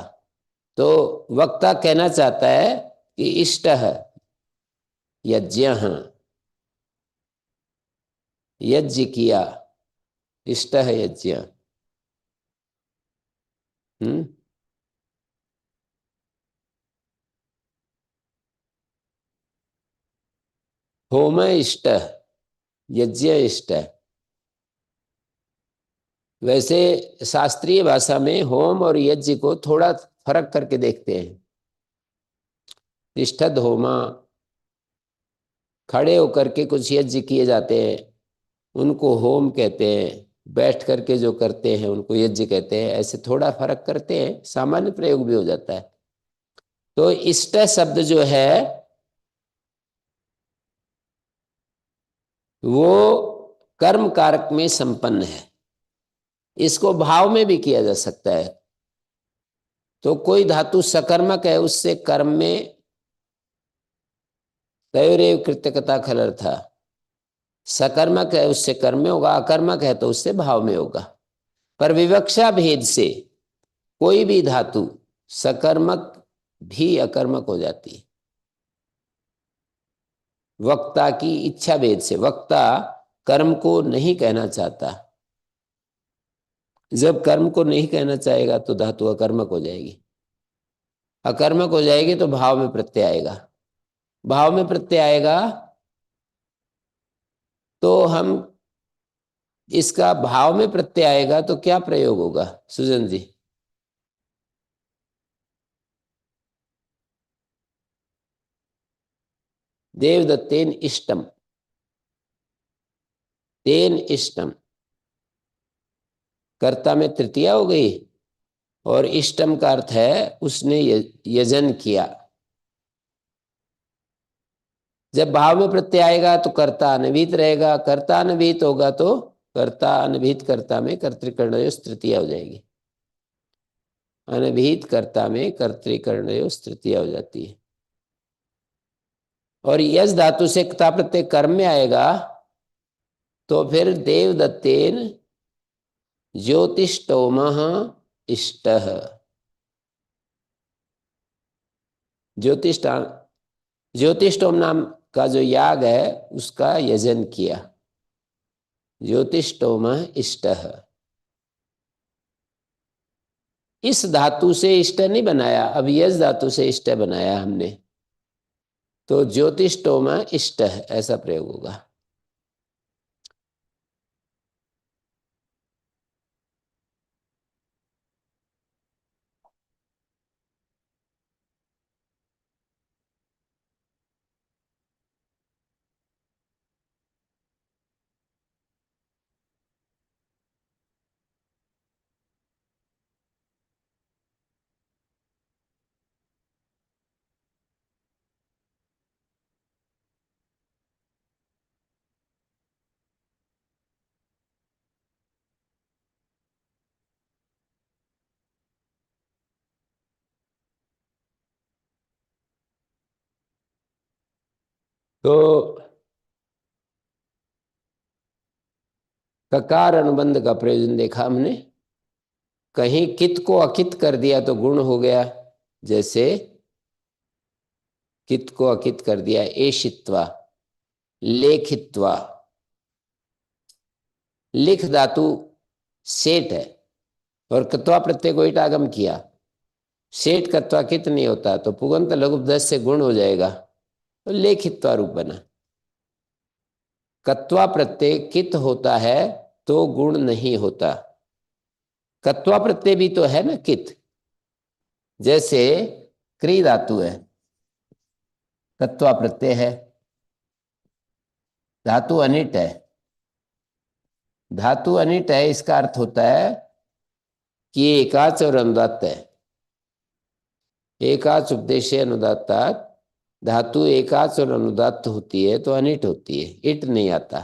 तो वक्ता कहना चाहता है कि इष्ट यज्ञ, यज्ञ किया, इष्ट यज्ञ। हम्म। होम इष्ट, यज्ञ इष्ट। वैसे शास्त्रीय भाषा में होम और यज्ञ को थोड़ा फर्क करके देखते हैं। तिष्ठद होमा, खड़े होकर के कुछ यज्ञ किए जाते हैं उनको होम कहते हैं, बैठ करके जो करते हैं उनको यज्ञ कहते हैं। ऐसे थोड़ा फर्क करते हैं, सामान्य प्रयोग भी हो जाता है। तो इष्ट शब्द जो है वो कर्म कारक में संपन्न है। इसको भाव में भी किया जा सकता है। तो कोई धातु सकर्मक है, उससे कर्म में तयोरेव कृत्यकता खलर्था। सकर्मक है उससे कर्म में होगा, अकर्मक है तो उससे भाव में होगा। पर विवक्षा भेद से कोई भी धातु सकर्मक भी अकर्मक हो जाती है। वक्ता की इच्छा भेद से, वक्ता कर्म को नहीं कहना चाहता, जब कर्म को नहीं कहना चाहेगा तो धातु अकर्मक हो जाएगी। अकर्मक हो जाएगी तो भाव में प्रत्यय आएगा। भाव में प्रत्यय आएगा तो हम इसका, भाव में प्रत्यय आएगा तो क्या प्रयोग होगा सुजन जी? देवदत्तेन इष्टम, तेन इष्टम। कर्ता में तृतीया हो गई और इष्टम का अर्थ है उसने यजन किया। जब भाव में प्रत्यय आएगा तो कर्ता अनभिहित रहेगा, कर्ता अनभिहित होगा तो कर्ता अनभिहित कर्ता में कर्तृकर्णयोः तृतीया हो जाएगी। अनभिहित कर्ता में कर्तृकर्णयोः तृतीया हो जाती है। और यज धातु से क्ता प्रत्यय कर्म में आएगा तो फिर देवदत्तेन ज्योतिष्टोमः इष्टः। ज्योतिष्टा, ज्योतिष्टोम नाम का जो याग है उसका यजन किया, ज्योतिष्टोमः इष्टः। इस धातु से इष्ट नहीं बनाया, अब यज धातु से इष्ट बनाया हमने, तो ज्योतिष्टोमा इष्ट ऐसा प्रयोग होगा। तो ककार अनुबंध का प्रयोजन देखा हमने, कहीं कित को अकित कर दिया तो गुण हो गया, जैसे कित को अकित कर दिया एशित्वा, लेखित्वा। लिख धातु सेठ है और कत्वा प्रत्यय को ईट आगम किया, सेठ कत्वा कित नहीं होता तो पुगंत लघुपदस्य से गुण हो जाएगा, तो लेखित्वा रूप बना। कत्वा प्रत्यय कित होता है तो गुण नहीं होता, कत्वा प्रत्यय भी तो है ना कित, जैसे क्री धातु है, कत्वा प्रत्यय है, धातु अनिट है। धातु अनिट है इसका अर्थ होता है कि ये एकाच और अनुदात्त है। एकाच उपदेश अनुदात्तात, धातु एकाच और अनुदात्त होती है तो अनिट होती है, इट नहीं आता।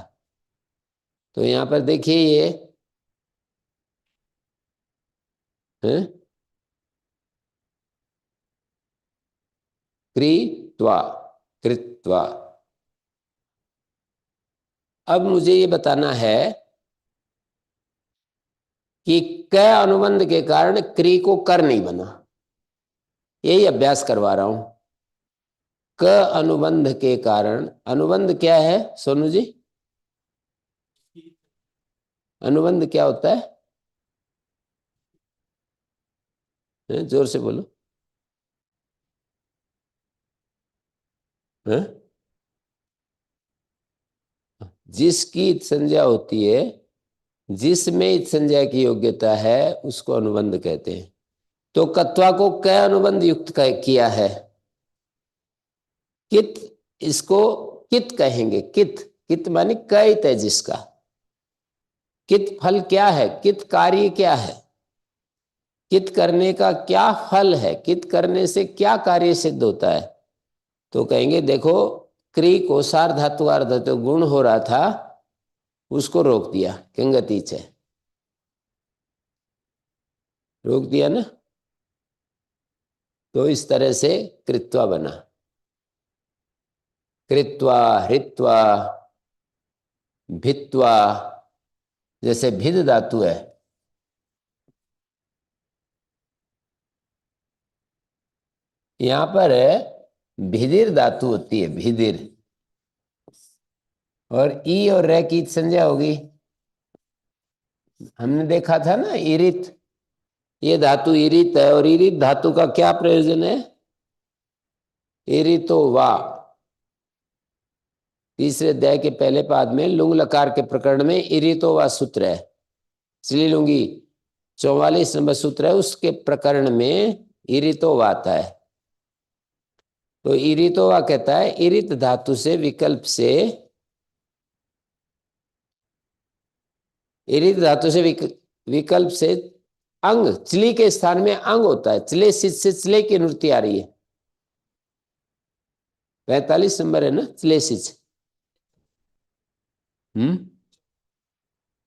तो यहां पर देखिए ये है कृत्वा, कृत्वा। अब मुझे ये बताना है कि क अनुबंध के कारण क्री को कर नहीं बना, यही अभ्यास करवा रहा हूं। क अनुबंध के कारण, अनुबंध क्या है सोनू जी? अनुबंध क्या होता है? जोर से बोलो। है? जिसकी इत संज्ञा होती है, जिसमें इत संज्ञा की योग्यता है उसको अनुबंध कहते हैं। तो कत्वा को क अनुबंध युक्त किया है, कित इसको कित कहेंगे। कित, कित माने कित है जिसका, कित फल क्या है, कित कार्य क्या है, कित करने का क्या फल है, कित करने से क्या कार्य सिद्ध होता है। तो कहेंगे देखो क्री को सार धातु आर धातु गुण हो रहा था, उसको रोक दिया, किंगतीच है, रोक दिया ना। तो इस तरह से कृत्वा बना, कृत्वा, हृत्वा, भित्वा। जैसे भिद धातु है, यहां पर भिदिर धातु होती है, भिदिर, और ई और रे की संज्ञा होगी। हमने देखा था ना ईरित, ये धातु ईरित है, और ईरित धातु का क्या प्रयोजन है? ईरितो वा, तीसरे अध्याय के पहले पाद में लुंग लकार के प्रकरण में ईरितो वा सूत्र है, श्रीलुंगी 44 नंबर सूत्र है, उसके प्रकरण में ईरितो वा आता है। तो ईरितो वा कहता है ईरित धातु से विकल्प से, ईरित धातु से विकल्प से अंग, चली के स्थान में अंग होता है, चले सिच से चले की अनुवृत्ति आ रही है, 45 नंबर है ना चले सिच।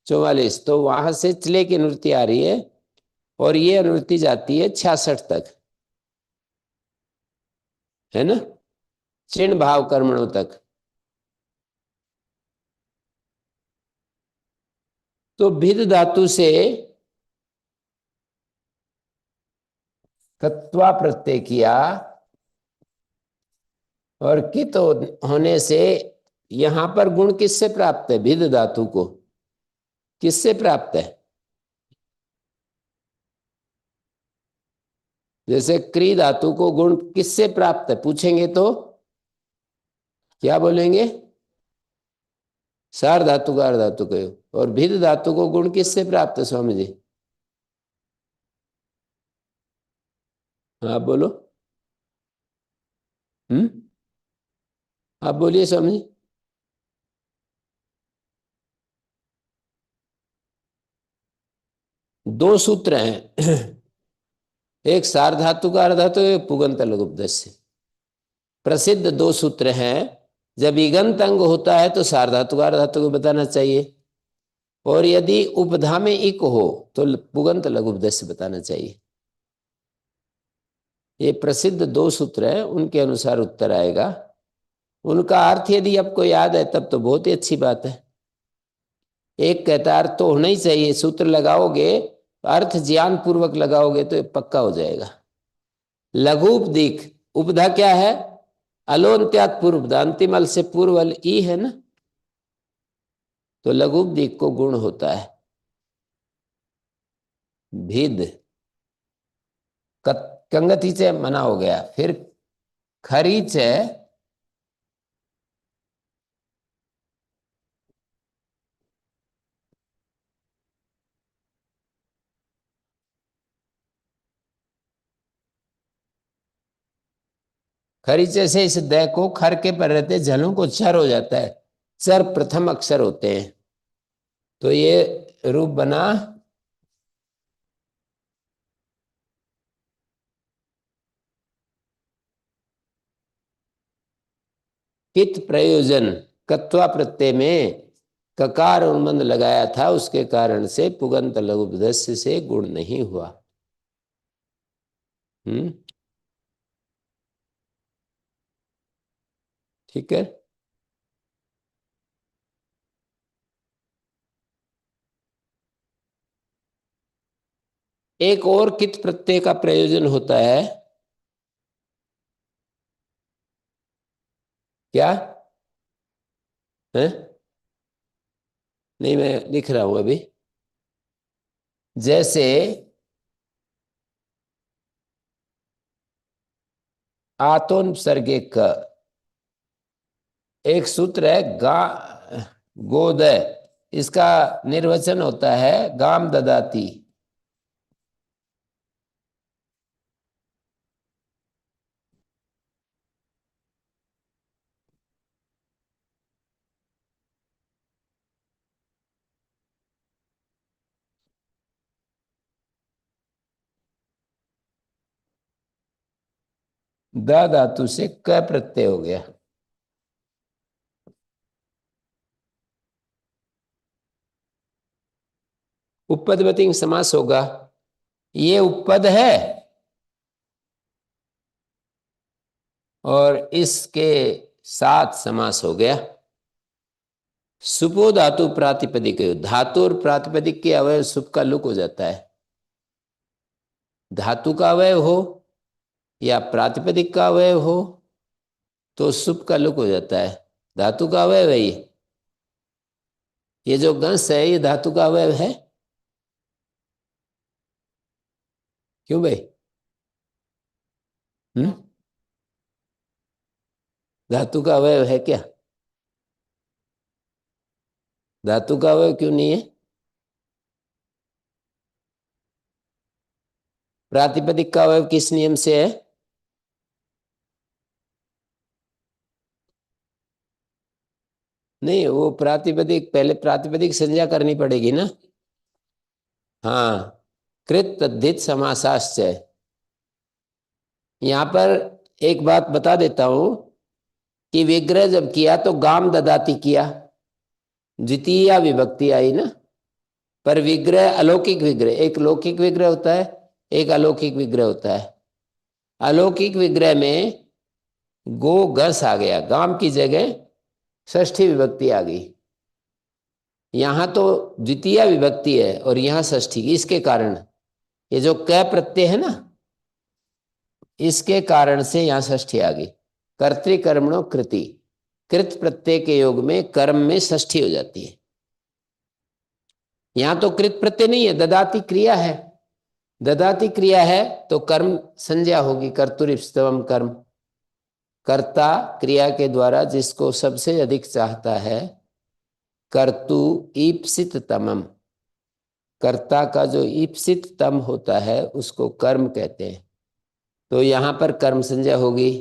44, तो वहां से चले की अनुवृत्ति आ रही है, और ये अनुवृत्ति जाती है 66 तक, है ना, चिन्ह भाव कर्मणों तक। तो भिद धातु से कत्वा प्रत्यय किया, और कित होने से यहां पर गुण किससे प्राप्त है? भिद धातु को किससे प्राप्त है? जैसे क्री धातु को गुण किससे प्राप्त है पूछेंगे तो क्या बोलेंगे? सार धातु का धातु कहो। और भिद धातु को गुण किससे प्राप्त है स्वामी जी? आप बोलो। हम्म, आप बोलिए स्वामी जी। दो सूत्र हैं। एक सार धातु का धातु, एक पुगंत लघु उपदेश। प्रसिद्ध दो सूत्र हैं। जब इगंत अंग होता है तो सार धातु का धातु को बताना चाहिए, और यदि उपधा में इक हो तो पुगंत लघु उपदेश बताना चाहिए। ये प्रसिद्ध दो सूत्र हैं, उनके अनुसार उत्तर आएगा। उनका अर्थ यदि आपको याद है तब तो बहुत ही अच्छी बात है। एक कहता अर्थ तो होना ही चाहिए, सूत्र लगाओगे अर्थ ज्ञान पूर्वक लगाओगे तो ये पक्का हो जाएगा। लघुप दिख, उपधा क्या है? अलोन्त्यात पूर्व, अंतिम अल से पूर्व अल ई है ना, तो लघुप दिख को गुण होता है। भिद कंगति से मना हो गया। फिर खरीच है, खरीचे से इस द को खर के पर रहते झलों को चर हो जाता है। चर प्रथम अक्षर होते हैं, तो ये रूप बना कित प्रयोजन। कत्वा प्रत्यय में ककार उन्मंद लगाया था, उसके कारण से पुगंत लघु उपदेश से गुण नहीं हुआ। ठीक है। एक और कित प्रत्यय का प्रयोजन होता है। क्या है? नहीं, मैं लिख रहा हूं अभी। जैसे आतोन सर्गे क, एक सूत्र है गा गोदय, इसका निर्वचन होता है गाम ददाती। द धातु से क प्रत्यय हो गया। उपपदवती समास होगा। ये उपपद है और इसके साथ समास हो गया। सुपो धातु प्रातिपदिक, धातु और प्रातिपदिक के अवयव सुप का लुक हो जाता है। धातु का अवयव हो या प्रातिपदिक का अवयव हो तो सुप का लुक हो जाता है। धातु का अवयव है ये जो गंस है ये धातु का अवयव है। क्यों भाई? धातु का अवयव है क्या? धातु का अवयव क्यों नहीं है? प्रातिपदिक का अवयव किस नियम से है? नहीं, वो प्रातिपदिक पहले प्रातिपदिक संज्ञा करनी पड़ेगी ना। हाँ, कृत तद्धित समासाश्चय। यहां पर एक बात बता देता हूं कि विग्रह जब किया तो गाम ददाती किया, द्वितीय विभक्ति आई ना। पर विग्रह अलौकिक विग्रह, एक लौकिक विग्रह होता है, एक अलौकिक विग्रह होता है। अलौकिक विग्रह में गो घस आ गया, गाम की जगह षष्ठी विभक्ति आ गई। यहां तो द्वितीय विभक्ति है और यहां षष्ठी, इसके कारण ये जो क प्रत्यय है ना, इसके कारण से यहां षष्ठी आ गई। कर्तृकर्मणो कृति, कृत प्रत्यय के योग में कर्म में षष्ठी हो जाती है। यहां तो कृत प्रत्यय नहीं है, ददाती क्रिया है। ददाती क्रिया है तो कर्म संज्ञा होगी, कर्तुरीप्सितम कर्म। कर्ता क्रिया के द्वारा जिसको सबसे अधिक चाहता है, कर्तु ईप्सिततमम, कर्ता का जो ईप्सिततम होता है उसको कर्म कहते हैं। तो यहां पर कर्म संज्ञा होगी।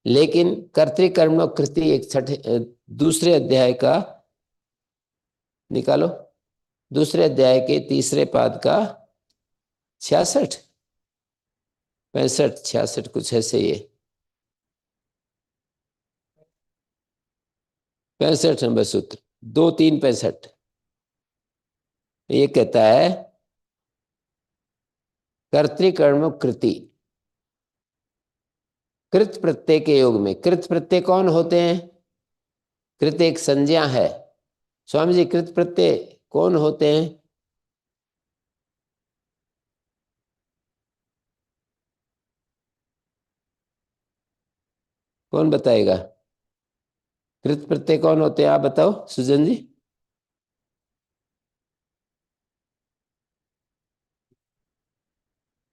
लेकिन कर्तृकर्मणो कृति एक छठे दूसरे अध्याय का निकालो, दूसरे अध्याय के तीसरे पाद का 66 65 66 कुछ ऐसे ही है, 65 नंबर सूत्र, 2 3 65। ये कहता है कर्तृकर्म कृति कृत प्रत्यय के योग में। कृत प्रत्यय कौन होते हैं? कृत एक संज्ञा है। स्वामी जी कृत प्रत्यय कौन होते हैं? कौन बताएगा? कृत प्रत्यय कौन होते हैं, आप बताओ सुजन जी।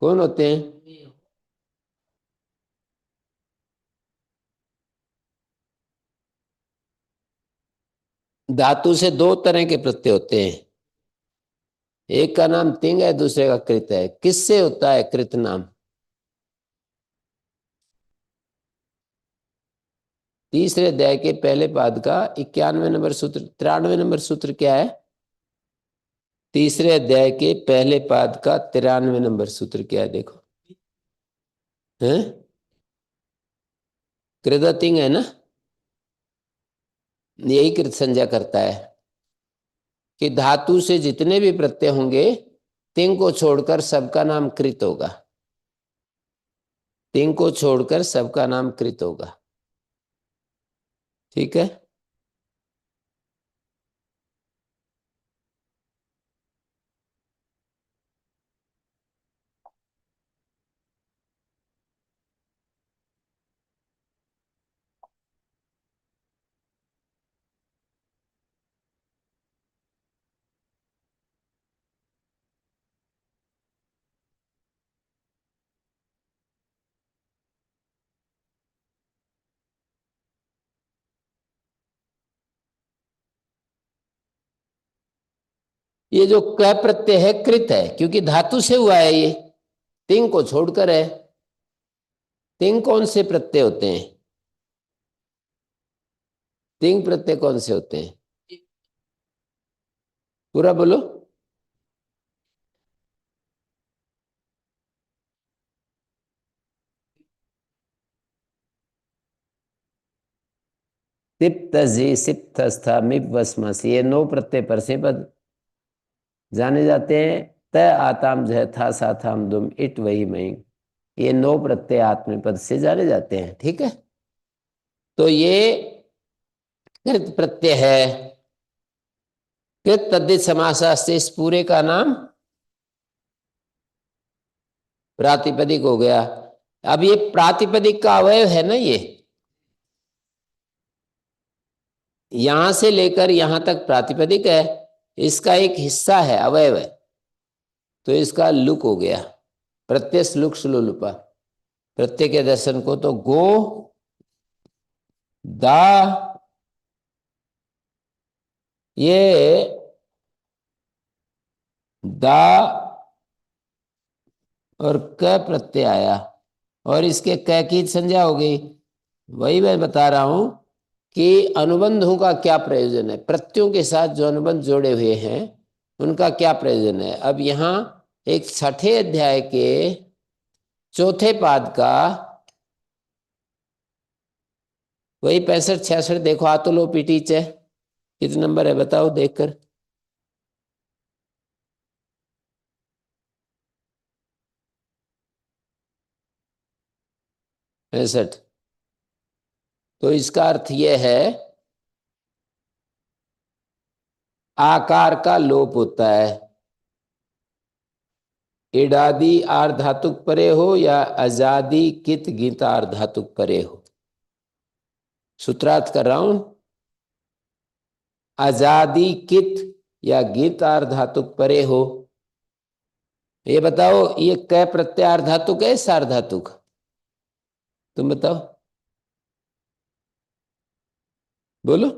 कौन होते हैं? धातु से दो तरह के प्रत्यय होते हैं, एक का नाम तिंग है, दूसरे का कृत है। किससे होता है कृत नाम? तीसरे अध्याय के पहले पाद का 91 नंबर सूत्र, 93 नंबर सूत्र क्या है? तीसरे अध्याय के पहले पाद का 93 नंबर सूत्र क्या है, देखो। है कृदतिंग है ना, यही कृत संज्ञा करता है कि धातु से जितने भी प्रत्यय होंगे, तिंग को छोड़कर सबका नाम कृत होगा। तिंग को छोड़कर सबका नाम कृत होगा, ठीक है। ये जो क प्रत्यय है कृत है, क्योंकि धातु से हुआ है ये, तिंग को छोड़कर है। तिंग कौन से प्रत्यय होते हैं? तिंग प्रत्यय कौन से होते हैं? पूरा बोलो। तिप्त जी सिप्त स्था मिप वस्मस, ये 9 प्रत्यय पर से पद जाने जाते हैं। त आताम जह था साथाम दुम इट वही मई, ये 9 प्रत्यय आत्मपद से जाने जाते हैं, ठीक है। तो ये कृत प्रत्यय है। कृत तद्धित समासास्ते, इस पूरे का नाम प्रातिपदिक हो गया। अब ये प्रातिपदिक का अवयव है ना, ये यहां से लेकर यहां तक प्रातिपदिक है, इसका एक हिस्सा है, अवयव है, तो इसका लुक हो गया। प्रत्यय लुक श्लोलुपा, प्रत्यय के दर्शन को तो गो दा, ये दा और क प्रत्यय आया, और इसके क की संज्ञा हो गई। वही मैं बता रहा हूं कि अनुबंधों का क्या प्रयोजन है, प्रत्ययों के साथ जो अनुबंध जोड़े हुए हैं उनका क्या प्रयोजन है। अब यहां एक छठे अध्याय के चौथे पाद का वही 65 66 देखो, आ तो लो पीटीच है, कितने नंबर है बताओ देखकर। 65। तो इसका अर्थ यह है आकार का लोप होता है, इडादी आर धातुक परे हो या आजादी कित गीत आर धातुक परे हो। सूत्रार्थ कर रहा हूं, आजादी कित या गीत आर धातुक परे हो, ये बताओ, ये क प्रत्यय आर्धातुक है सार्वधातुक? तुम बताओ, बोलो।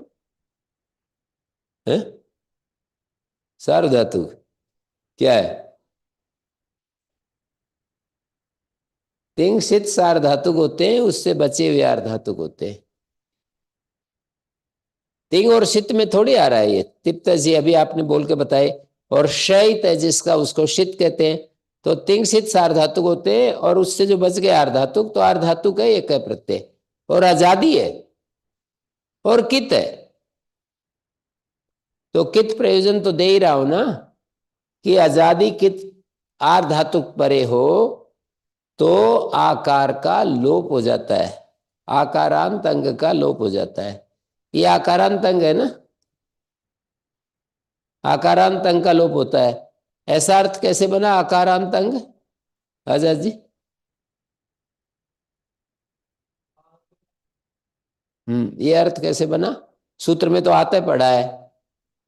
है सार्वधातुक? क्या है? तिंग सित सार्वधातुक होते हैं, उससे बचे हुए आर्धातुक होते हैं। तिंग और सित में थोड़ी आ रहा है ये। तिप्त जी अभी आपने बोल के बताए। और शयित है जिसका, उसको शित कहते हैं। तो तिंग सित सार्वधातुक होते हैं, और उससे जो बच गए आर्धातुक, तो आर्धातुक है एक प्रत्यय। और आजादी है और कित है। तो कित प्रयोजन तो दे ही रहा हूं ना, कि आजादी कित आर्धातुक परे हो तो आकार का लोप हो जाता है। आकारांत अंग का लोप हो जाता है। ये आकारांत अंग है ना, आकारांत अंग का लोप होता है। ऐसा अर्थ कैसे बना आकारांत अंग, आजाद जी? ये अर्थ कैसे बना? सूत्र में तो आता है, पढ़ा है।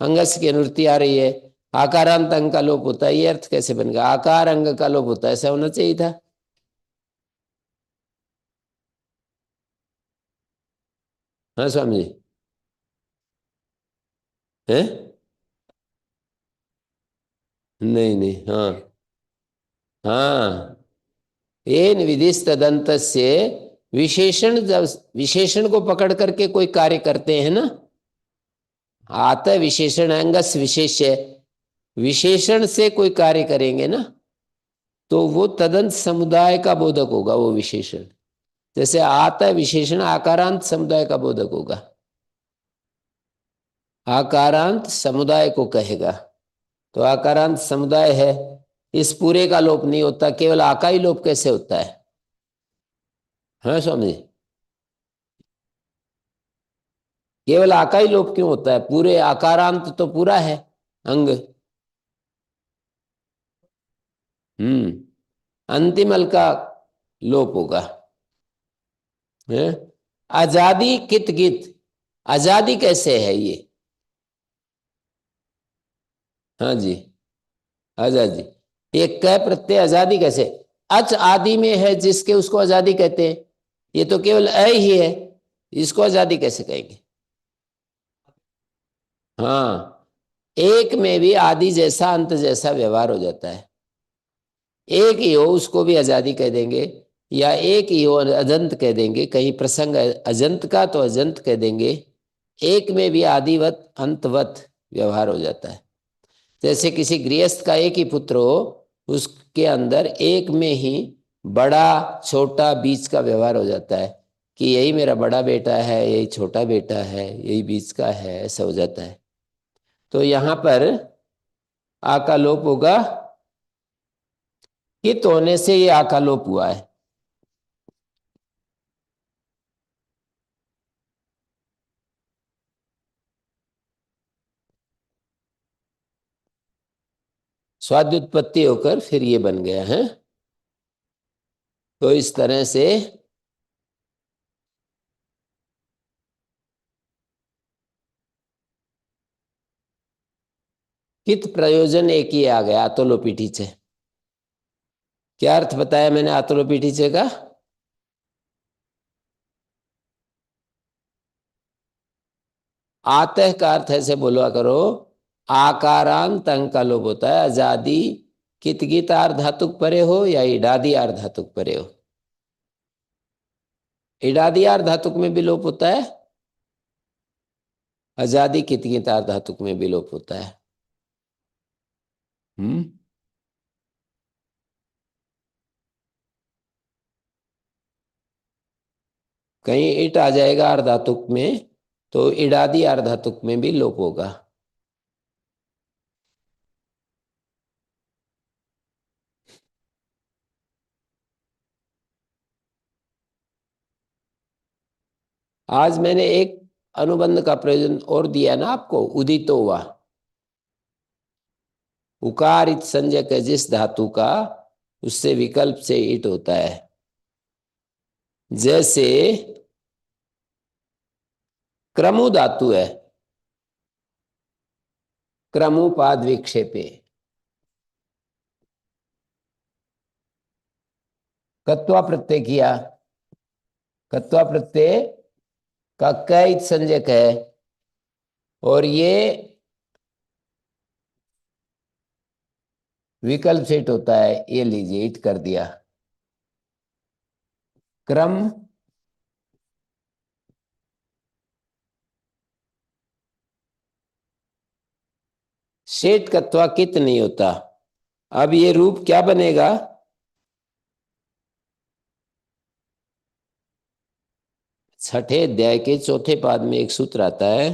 अंगस की अनुवृत्ति आ रही है, आकारांत अंग का लोप होता है। ये अर्थ कैसे बन गया? आकार अंग का लोप होता है, ऐसा होना चाहिए था। हाँ स्वामी जी। है? नहीं नहीं, हाँ हाँ। एन विधिस तदंत से, विशेषण, जब विशेषण को पकड़ करके कोई कार्य करते हैं ना, आता विशेषण अंगस विशेष्य, विशेषण से कोई कार्य करेंगे ना, तो वो तदंत समुदाय का बोधक होगा वो विशेषण। जैसे आता विशेषण आकारांत समुदाय का बोधक होगा, आकारांत समुदाय को कहेगा। तो आकारांत समुदाय है, इस पूरे का लोप नहीं होता, केवल आका ही लोप कैसे होता है? हाँ स्वामी जी। केवल आका ही लोप क्यों होता है? पूरे आकारांत तो पूरा है अंग। अंतिम अल का लोप होगा। है? आजादी कित गित, आजादी कैसे है ये? हाँ जी, आजादी। ये क प्रत्यय आजादी कैसे? अच आदि में है जिसके, उसको आजादी कहते हैं। ये तो केवल अ ही है, इसको आजादी कैसे कहेंगे? हाँ, एक में भी आदि जैसा अंत जैसा व्यवहार हो जाता है। एक ही हो उसको भी आजादी कह देंगे, या एक ही हो अजंत कह देंगे। कहीं प्रसंग है अजंत का तो अजंत कह देंगे। एक में भी आदिवत अंतवत व्यवहार हो जाता है। जैसे किसी गृहस्थ का एक ही पुत्र हो, उसके अंदर एक में ही बड़ा छोटा बीच का व्यवहार हो जाता है, कि यही मेरा बड़ा बेटा है, यही छोटा बेटा है, यही बीच का है, ऐसा हो जाता है। तो यहां पर आ का लोप होगा, कित होने से ये आ का लोप हुआ है। स्वाद्युत्पत्ति होकर फिर ये बन गया है। तो इस तरह से कित प्रयोजन एक ही आ गया, आतोलोपीठीचे। क्या अर्थ बताया मैंने आतोलोपीठीचे का? आतः का अर्थ ऐसे बोला करो, आकारांत अंग का लोप होता है। आजादी कित गीत आर धातुक परे हो या इडादी आर धातुक परे हो। इडादी आर धातुक में भी लोप होता है, आजादी कित गीत आर धातुक में भी लोप होता है। हम्म। कहीं इट आ जाएगा आर धातुक में, तो इडादी आर धातुक में भी लोप होगा। आज मैंने एक अनुबंध का प्रयोजन और दिया ना आपको, उदितो हुआ। उकारित संज्ञक है जिस धातु का, उससे विकल्प से ईट होता है। जैसे क्रमु धातु है, क्रमुपाद विक्षेपे। कत्वा प्रत्यय किया, कत्वा प्रत्यय का क संज्ञक है, और ये विकल्प सेट होता है। ये लीजिए इट कर दिया। क्रम सेठ कत्वा कित नहीं होता। अब ये रूप क्या बनेगा, छठे अध्याय के चौथे पाद में एक सूत्र आता है,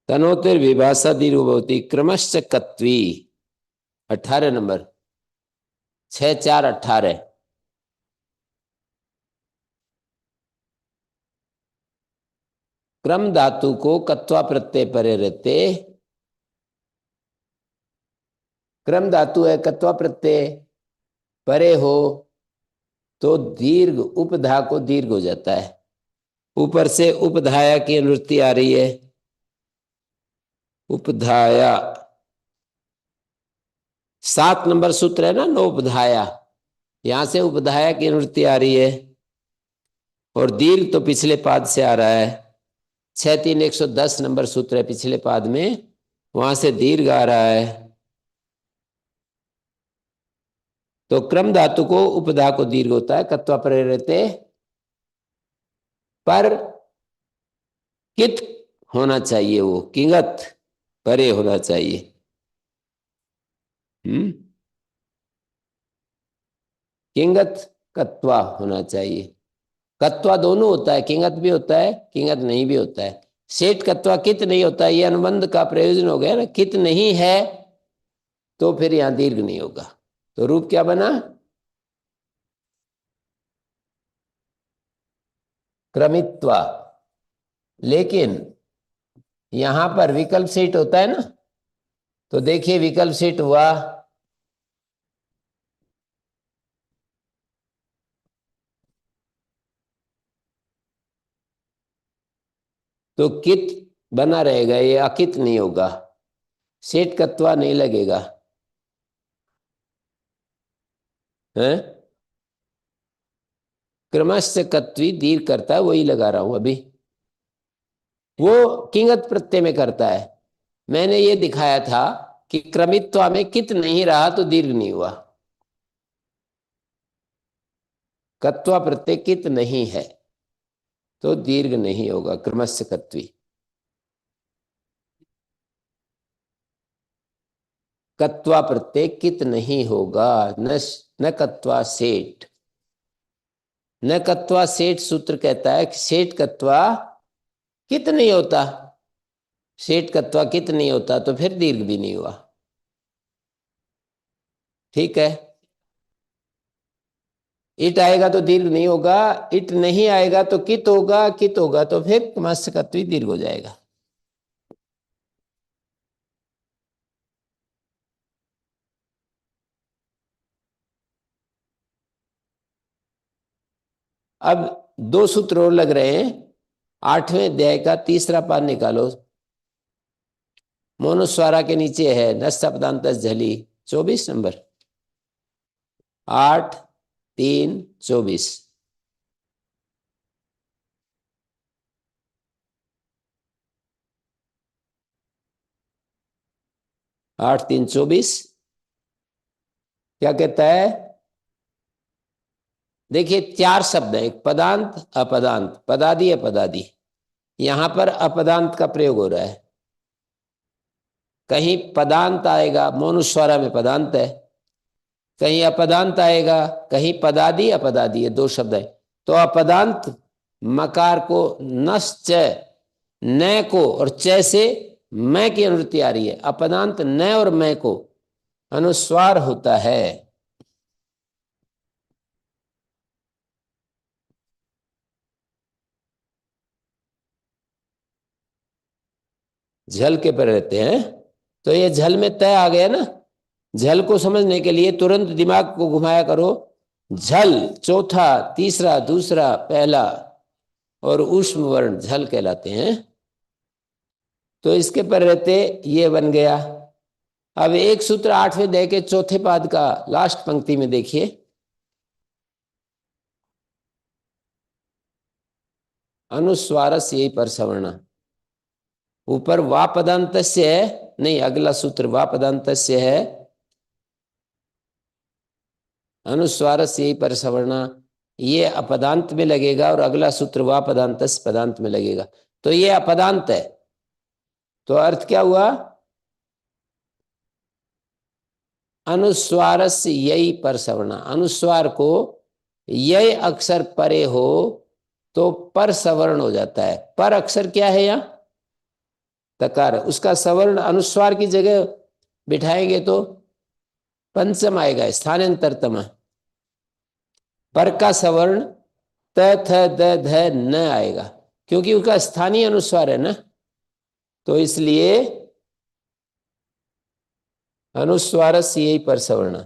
तनोतिर विभाषा दीर्घवती क्रमश्च कत्वी, 18 नंबर, 6 4 18। क्रम धातु को कत्वा प्रत्यय परे रहते, क्रम धातु है कत्वा प्रत्यय परे हो तो दीर्घ उपधा को दीर्घ हो जाता है। ऊपर से उपधाया की अनुवृत्ति आ रही है, उपधाया 7 नंबर सूत्र है ना, नो उपधाया, यहां से उपधाया की अनुवृत्ति आ रही है, और दीर्घ तो पिछले पाद से आ रहा है। 6 3 110 नंबर सूत्र है पिछले पाद में, वहां से दीर्घ आ रहा है। तो क्रम धातु को उपधा को दीर्घ होता है, कत्वा परे रहते, पर कित होना चाहिए, वो किंगत परे होना चाहिए। किंगत कत्वा होना चाहिए। कत्वा दोनों होता है, किंगत भी होता है, किंगत नहीं भी होता है। सेठ कत्वा कित नहीं होता है, ये अनुबंध का प्रयोजन हो गया ना। कित नहीं है तो फिर यहां दीर्घ नहीं होगा। तो रूप क्या बना, क्रमित्वा। लेकिन यहां पर विकल्प सेट होता है ना, तो देखिए विकल्प सेट हुआ, तो कित बना रहेगा, ये अकित नहीं होगा, सेठ कत्वा नहीं लगेगा है। क्रमस्य कत्वी दीर्घ करता है, वही लगा रहा हूं अभी, वो किंगत प्रत्यय में करता है। मैंने ये दिखाया था कि क्रमित्वा में कित नहीं रहा तो दीर्घ नहीं हुआ। कत्वा प्रत्यय कित नहीं है तो दीर्घ नहीं होगा, क्रमस्य कत्वी। कत्वा प्रत्यय कित नहीं होगा, न कत्वा सेठ। न कत्वा सेठ सूत्र कहता है कि सेठ कत्वा कित नहीं होता, सेठ कत्वा कित नहीं होता तो फिर दीर्घ भी नहीं हुआ। ठीक है, इट आएगा तो दीर्घ नहीं होगा, इट नहीं आएगा तो कित होगा, कित होगा तो फिर क्रमस्य कत्वी दीर्घ हो जाएगा। अब 2 सूत्र और लग रहे हैं। 8वें अध्याय का तीसरा पाद निकालो, मोनुस्वारा के नीचे है, नष्ट पदांत झली, 24 नंबर, 8 3 24। 8 3 24 क्या कहता है, देखिए 4 शब्द है, एक पदांत अपदांत, पदादि अपदादि। यहां पर अपदांत का प्रयोग हो रहा है, कहीं पदांत आएगा, मोनुस्वारा में पदांत है, कहीं अपदांत आएगा, कहीं पदादि अपदादि है, 2 शब्द है। तो अपदांत मकार को नश्च न को और च से मैं की अनुवृत्ति आ रही है, अपदांत न और मैं को अनुस्वार होता है। झल के पर रहते हैं, तो ये झल में तय आ गया ना। झल को समझने के लिए तुरंत दिमाग को घुमाया करो। झल चौथा, तीसरा, दूसरा, पहला और ऊष्म वर्ण झल कहलाते हैं। तो इसके पर रहते ये बन गया, अब एक सूत्र 8वें अध्याय के चौथे पाद का लास्ट पंक्ति में देखिए, अनुस्वारस यही पर सवर्ण, ऊपर वा पदांतस्य है, नहीं अगला सूत्र वा पदांतस्य है, अनुस्वारस यही पर सवर्ण, ये अपदांत में लगेगा और अगला सूत्र वा पदांतस पदांत में लगेगा, तो ये अपदांत है। तो अर्थ क्या हुआ, अनुस्वारस यही पर सवर्ण, अनुस्वार को यही अक्षर परे हो तो पर सवर्ण हो जाता है। पर अक्षर क्या है यहाँ, तकार, उसका सवर्ण अनुस्वार की जगह बिठाएंगे तो पंचम आएगा, स्थानांतरतम। पर का सवर्ण त थ द ध न आएगा, क्योंकि उसका स्थानीय अनुस्वार है ना, तो इसलिए अनुस्वारस यही पर सवर्ण,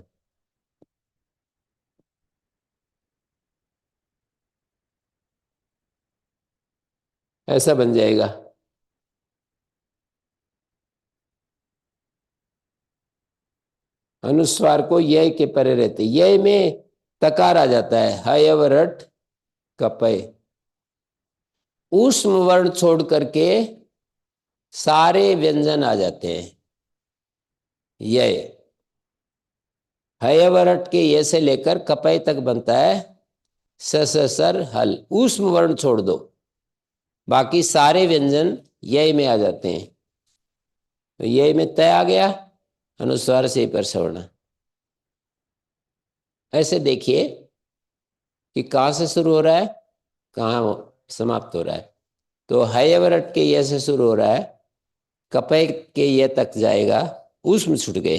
ऐसा बन जाएगा। अनुस्वार को यय के परे रहते, यय में तकार आ जाता है, हयव रट कपय, ऊष्म वर्ण छोड़ करके सारे व्यंजन आ जाते हैं। यय हयव रट के ये से लेकर कपय तक बनता है स स सर हल, ऊष्म वर्ण छोड़ दो, बाकी सारे व्यंजन यय में आ जाते हैं। तो यय में तय आ गया, अनुस्वार से पर सवर्ण। ऐसे देखिए कि कहाँ से शुरू हो रहा है, कहाँ समाप्त हो रहा है। तो हयवरट के ये से शुरू हो रहा है, कपय के ये तक जाएगा, ऊष्म छूट गए,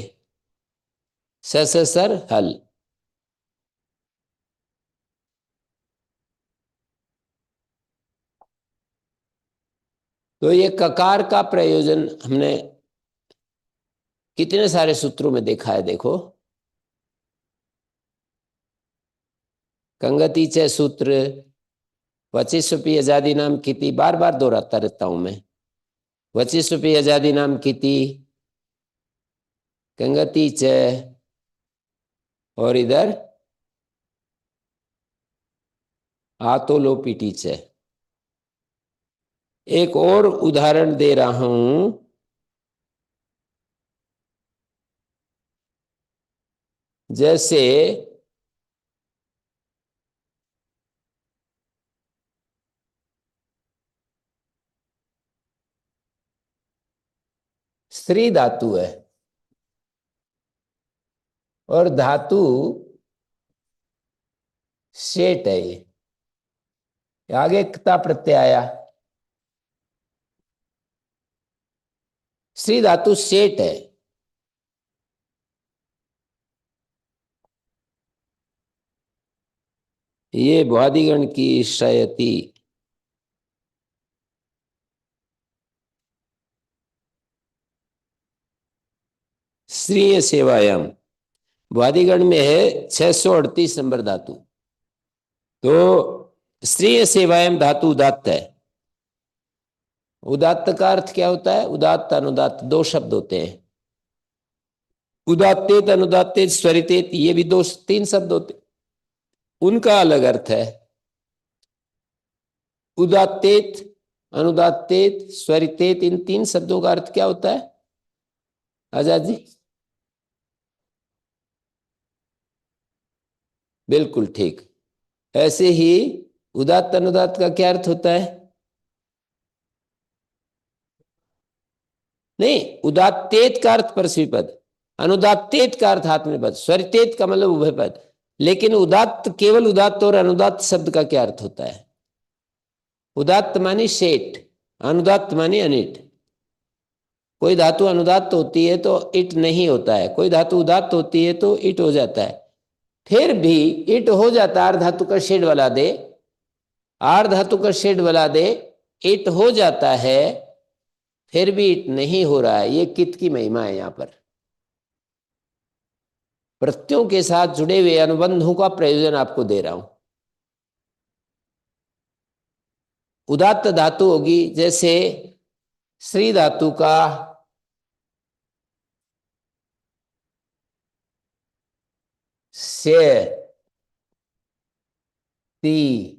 स सर हल। तो ये ककार का प्रयोजन हमने कितने सारे सूत्रों में देखा है, देखो कंगति च सूत्र, वचिस्वपी आजादी नाम किति, बार बार दोहराता रहता हूं मैं, वचिस्वपी आजादी नाम किति, कंगति च, और इधर आतोलोपीटी च। एक और उदाहरण दे रहा हूं, जैसे स्त्री धातु है और धातु शेट है, ये आगे क्ता प्रत्यय आया, स्त्री धातु शेट है। ये भ्वादिगण की शयति, श्रीय सेवायाम, भ्वादिगण में है 638 नंबर धातु। तो श्रीय सेवायाम धातु उदात्त है। उदात्त का अर्थ क्या होता है, उदात्त अनुदात्त दो शब्द होते हैं, उदात्तेत अनुदात्तेत स्वरितेत, ये भी दो तीन शब्द होते, उनका अलग अर्थ है। उदात्तेत अनुदात्तेत स्वरितेत, इन तीन शब्दों का अर्थ क्या होता है आजाद जी? बिल्कुल ठीक। ऐसे ही उदात्त अनुदात्त का क्या अर्थ होता है? नहीं, उदात्तेत का अर्थ परस्वी पद, अनुदात्तेत का अर्थ आत्मनेपद, स्वरितेत का मतलब उभय पद। लेकिन उदात्त, केवल उदात्त और अनुदात्त शब्द का क्या अर्थ होता है? उदात्त मानी शेट, अनुदात्त मानी अनिट। कोई धातु अनुदात्त होती है तो इट नहीं होता है, कोई धातु उदात्त होती है तो इट हो जाता है। फिर भी इट हो जाता है, आर धातु का शेड वाला दे, आर धातु का शेड वाला दे, इट हो जाता है, फिर भी इट नहीं हो रहा है। ये कित की महिमा है, यहां पर प्रत्ययों के साथ जुड़े हुए अनुबंधों का प्रयोजन आपको दे रहा हूं। उदात्त धातु होगी, जैसे श्री धातु का से ती,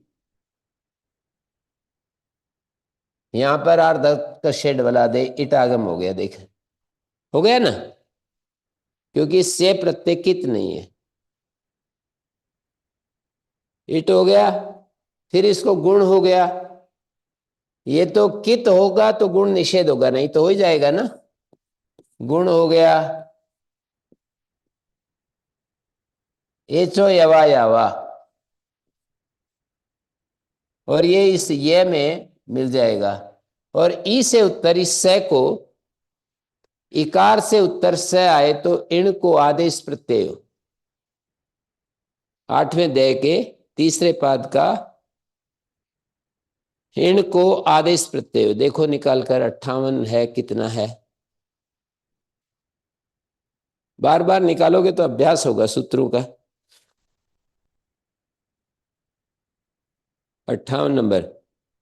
यहां पर आर्ध का शेड बना दे, इट आगम हो गया, देख, हो गया ना, क्योंकि से प्रत्यय कित नहीं है, इट हो गया। फिर इसको गुण हो गया, ये तो कित होगा तो गुण निषेध होगा, नहीं तो हो ही जाएगा ना, गुण हो गया, एचो यवा यावा, और ये इस ये में मिल जाएगा। और ई से उत्तर, इस से को, इकार से उत्तर से आए तो इण को आदेश प्रत्यय हो। आठवें दय के तीसरे पाद का इण को आदेश प्रत्यय हो। देखो निकाल कर, 58 है, कितना है, बार बार निकालोगे तो अभ्यास होगा सूत्रों का। 58 नंबर,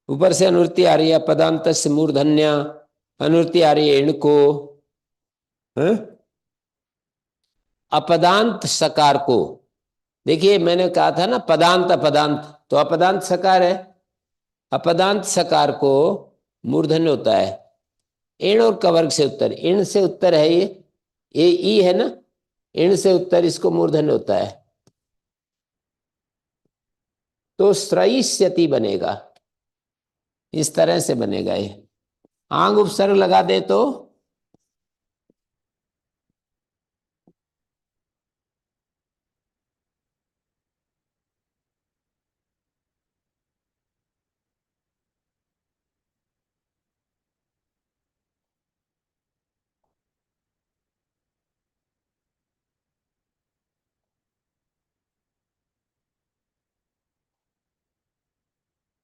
ऊपर से अनुवृत्ति आ रही है, पदांत से मूर्धन्य, अनुवृत्ति आ रही है इनको, अपदांत सकार को। देखिए मैंने कहा था ना पदांत अपदांत, तो अपदांत सकार है, अपदांत सकार को मूर्धन्य होता है, इण और कवर्ग से उत्तर, इण से उत्तर है ये ई है ना, इण से उत्तर इसको मूर्धन्य होता है, तो श्रयिष्यति बनेगा, इस तरह से बनेगा ये। आंग उपसर्ग लगा दे तो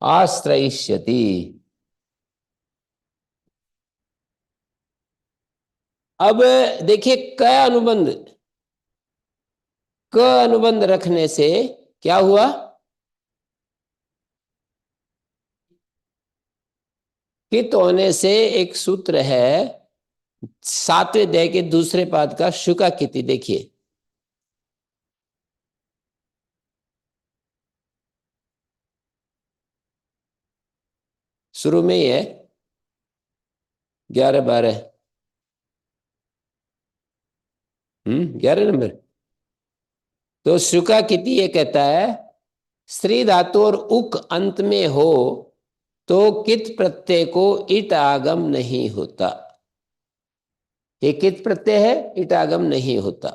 आश्रयिष्यति। अब देखिए क अनुबंध, क अनुबंध रखने से क्या हुआ, कित होने से एक सूत्र है, सातवें अध्याय के दूसरे पाद का शुका किति, देखिए शुरू में ही है, 11 12, 11 नंबर। तो शुका किति ये कहता है, स्त्री धातु और उक अंत में हो तो कित प्रत्यय को इट आगम नहीं होता, ये कित प्रत्यय है, इट आगम नहीं होता।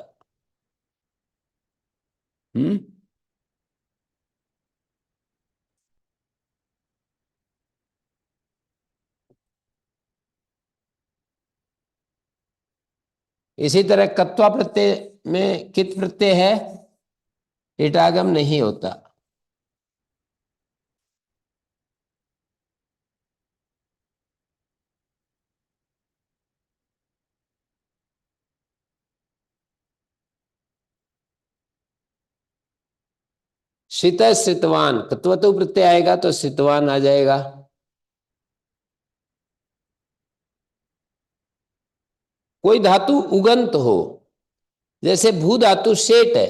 हम्म इसी तरह कत्वा प्रत्यय में कित प्रत्यय है, इट आगम नहीं होता। शीत श्रितवान, कत्वतु प्रत्यय आएगा तो श्रितवान आ जाएगा। कोई धातु उगंत हो, जैसे भू धातु शेट है,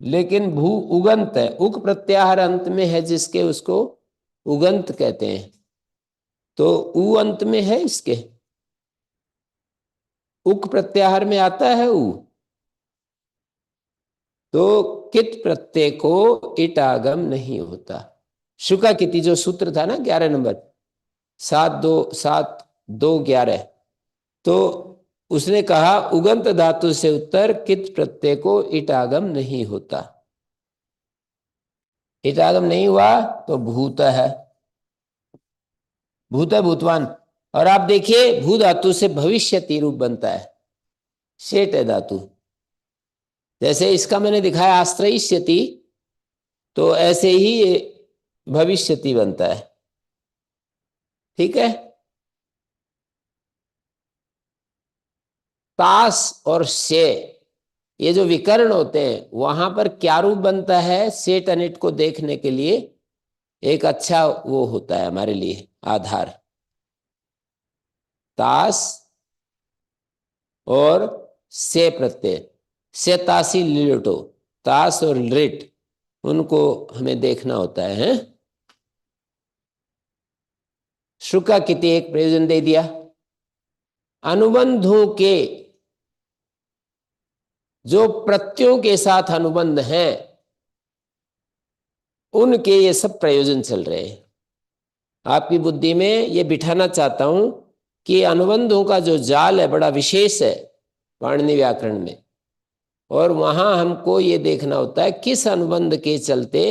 लेकिन भू उगंत है, उक प्रत्याहार अंत में है जिसके, उसको उगंत कहते हैं। तो उ अंत में है इसके, उक प्रत्याहार में आता है उ, तो कित प्रत्यय को इट आगम नहीं होता। शुका किति जो सूत्र था ना 11 नंबर, 7 2 7 2 11, तो उसने कहा उगंत धातु से उत्तर कित प्रत्यय को इट आगम नहीं होता, इट आगम नहीं हुआ तो भूत है, भूत है भूतवान। और आप देखिए भू धातु से भविष्यति रूप बनता है, शेट है धातु, जैसे इसका मैंने दिखाया आश्रयिष्यति, तो ऐसे ही ये भविष्यति बनता है, ठीक है। तास और से, ये जो विकर्ण होते हैं वहां पर क्या रूप बनता है, सेट अनिट को देखने के लिए एक अच्छा वो होता है हमारे लिए आधार। तास और से प्रत्यय, से तासी लिटो, तास और लिट, उनको हमें देखना होता है। शुका किति एक प्रयोजन दे दिया। अनुबंधों के जो प्रत्ययों के साथ अनुबंध हैं उनके ये सब प्रयोजन चल रहे हैं। आपकी बुद्धि में ये बिठाना चाहता हूं कि अनुबंधों का जो जाल है बड़ा विशेष है पाणिनि व्याकरण में, और वहां हमको ये देखना होता है किस अनुबंध के चलते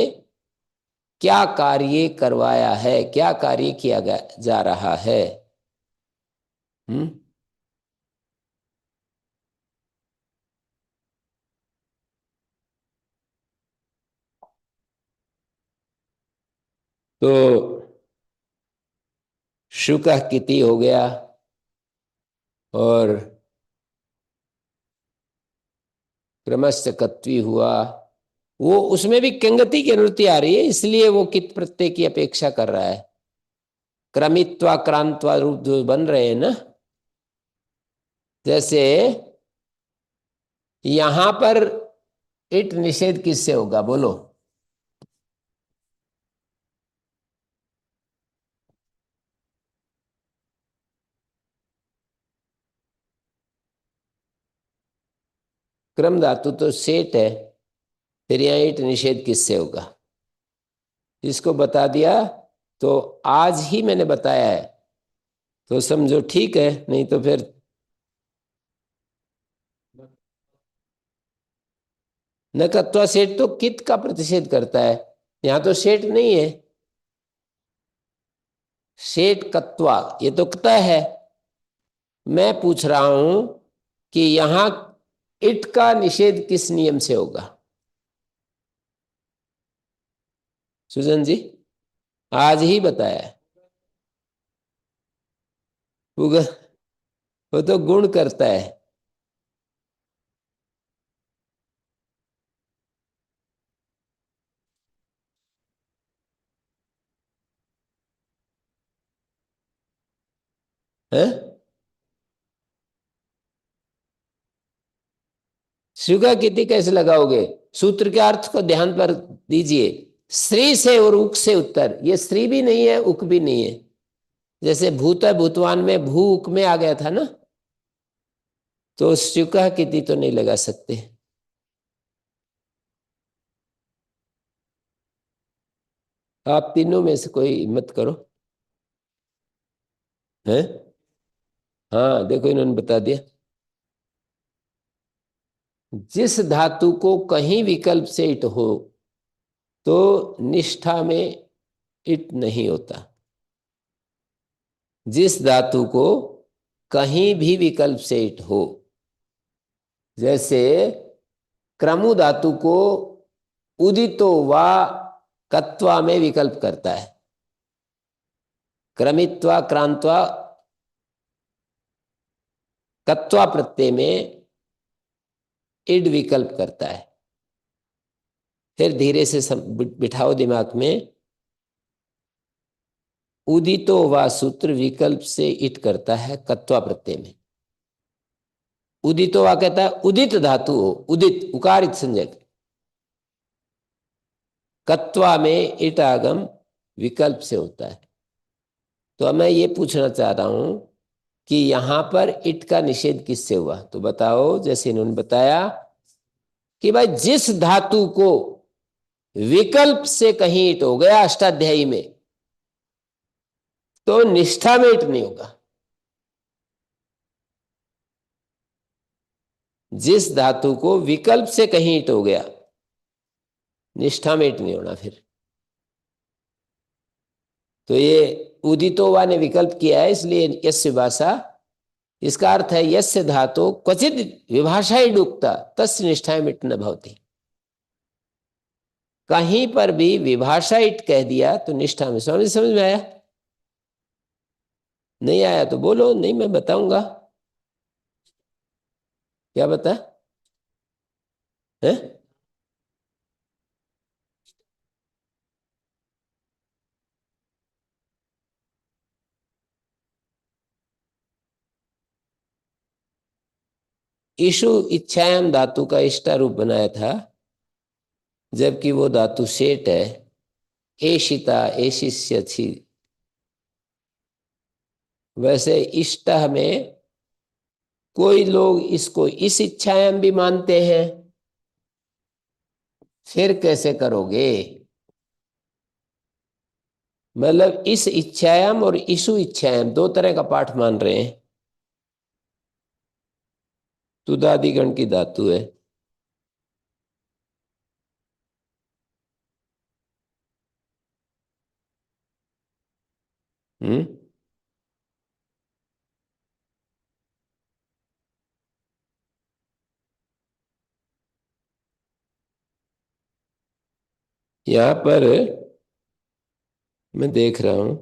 क्या कार्य करवाया है, क्या कार्य किया जा रहा है। हम्म। तो शुक किति हो गया, और क्रमश्च कत्वी हुआ। वो उसमें भी कंगति की अनुवृत्ति आ रही है, इसलिए वो कित प्रत्यय की अपेक्षा कर रहा है। क्रमित्वा क्रांत्वा रूप जो बन रहे हैं ना, जैसे यहां पर इट निषेध किससे होगा बोलो। क्रम धातु तो सेठ है, फिर यहाँ इट निषेध किससे होगा, इसको बता दिया। तो आज ही मैंने बताया है तो समझो ठीक है, नहीं तो फिर नकत्वा सेठ तो कित का प्रतिषेध करता है, यहां तो सेठ नहीं है। सेठ कत्वा ये तो तय है। मैं पूछ रहा हूं कि यहां इट का निषेध किस नियम से होगा सुजन जी, आज ही बताया है। वो वो तो गुण करता है। हैं? सुगा किति कैसे लगाओगे, सूत्र के अर्थ को ध्यान पर दीजिए। श्री से और उक से उत्तर, ये श्री भी नहीं है उक भी नहीं है। जैसे भूत भूतवान में भू उक में आ गया था ना, तो सुका किति तो नहीं लगा सकते। आप तीनों में से कोई हिम्मत करो। हैं? हाँ देखो इन्होंने बता दिया। जिस धातु को कहीं विकल्प से इट हो तो निष्ठा में इट नहीं होता। जिस धातु को कहीं भी विकल्प से इट हो, जैसे क्रमु धातु को उदितो वा कत्वा में विकल्प करता है, क्रमित्वा क्रांत्वा कत्वा प्रत्यय में इड विकल्प करता है। फिर धीरे से बिठाओ दिमाग में, उदितो वा सूत्र विकल्प से इट करता है कत्वा प्रत्यय में। उदितो वा कहता है उदित धातु हो, उदित उकारित संज्ञक, कत्वा में इट आगम विकल्प से होता है। तो अब मैं ये पूछना चाह रहा हूं कि यहां पर इट का निषेध किससे हुआ, तो बताओ। जैसे इन्होंने बताया कि भाई जिस धातु को विकल्प से कहीं इट हो गया अष्टाध्यायी में, तो निष्ठा में इट नहीं होगा। जिस धातु को विकल्प से कहीं इट हो गया, निष्ठा में इट नहीं होना फिर। तो ये उदितोवा ने विकल्प किया है, इसलिए यस्य भाषा, इसका अर्थ है यस्य धातु क्वचित विभाषा ही डूबता तस् निष्ठा मिट न भवती। कहीं पर भी विभाषा इट कह दिया तो निष्ठा में। स्वामी समझ में आया? नहीं आया तो बोलो, नहीं मैं बताऊंगा। क्या बता है? ईशु इच्छायाम धातु का इष्टा रूप बनाया था, जबकि वो धातु सेठ है। एशिता एशिष्य छी। वैसे इष्ट में कोई लोग इसको इस इच्छायाम भी मानते हैं। फिर कैसे करोगे? मतलब इस इच्छायाम और ईशु इच्छायाम दो तरह का पाठ मान रहे हैं। तुदादिगण की धातु है। हम्म। यहां पर मैं देख रहा हूं,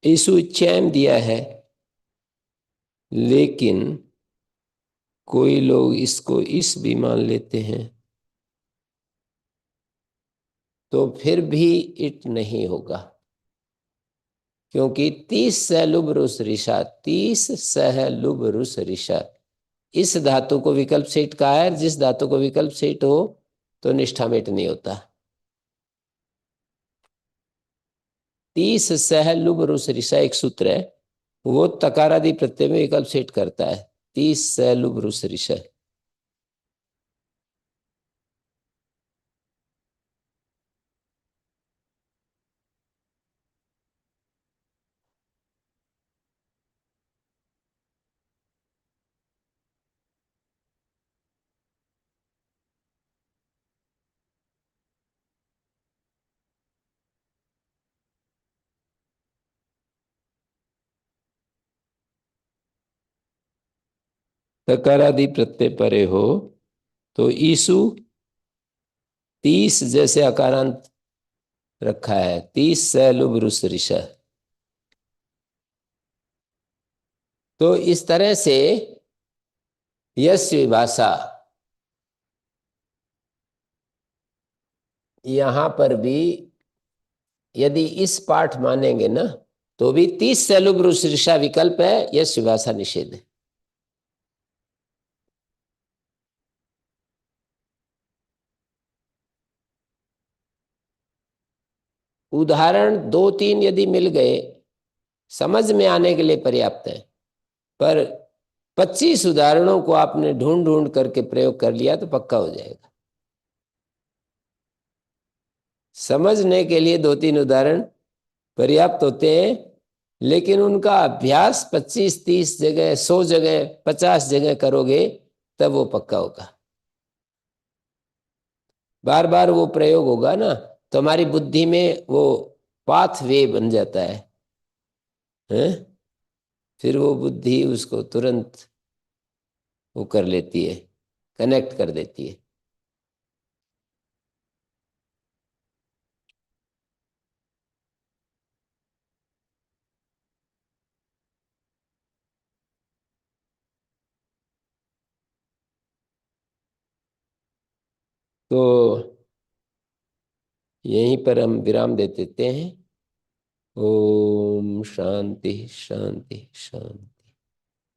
ईशु इच्छायाम दिया है, लेकिन कोई लोग इसको इस भी मान लेते हैं, तो फिर भी इट नहीं होगा। क्योंकि 30 सहलुब रुस रिशा, 30 सहलुब रुस रिशा, इस धातु को विकल्प सेठ कहा है। जिस धातु को विकल्प सेठ हो तो निष्ठा मेट नहीं होता। 30 सहलुब रुस रिशा एक सूत्र है, वो तकारादि प्रत्यय में विकल्प सेठ करता है। 30 सहलुब रुस रिशा। तकारादि प्रत्यय परे हो तो ईसु 30 जैसे अकारांत रखा है, 30 सहलुब रुस रिशा। तो इस तरह से यश विभाषा यहां पर भी यदि इस पाठ मानेंगे ना, तो भी 30 सहलुब रुस रिशा विकल्प है, यश विभाषा निषेध है। उदाहरण दो तीन यदि मिल गए, समझ में आने के लिए पर्याप्त है। पर 25 उदाहरणों को आपने ढूंढ ढूंढ करके प्रयोग कर लिया तो पक्का हो जाएगा। समझने के लिए दो तीन उदाहरण पर्याप्त होते हैं, लेकिन उनका अभ्यास 25 30 जगह 100 जगह 50 जगह करोगे तब वो पक्का होगा। बार बार वो प्रयोग होगा ना, तो हमारी बुद्धि में वो पाथ वे बन जाता है? फिर वो बुद्धि उसको तुरंत वो कर लेती है, कनेक्ट कर देती है। तो यहीं पर हम विराम दे देते हैं। ओम शांति शांति शांति।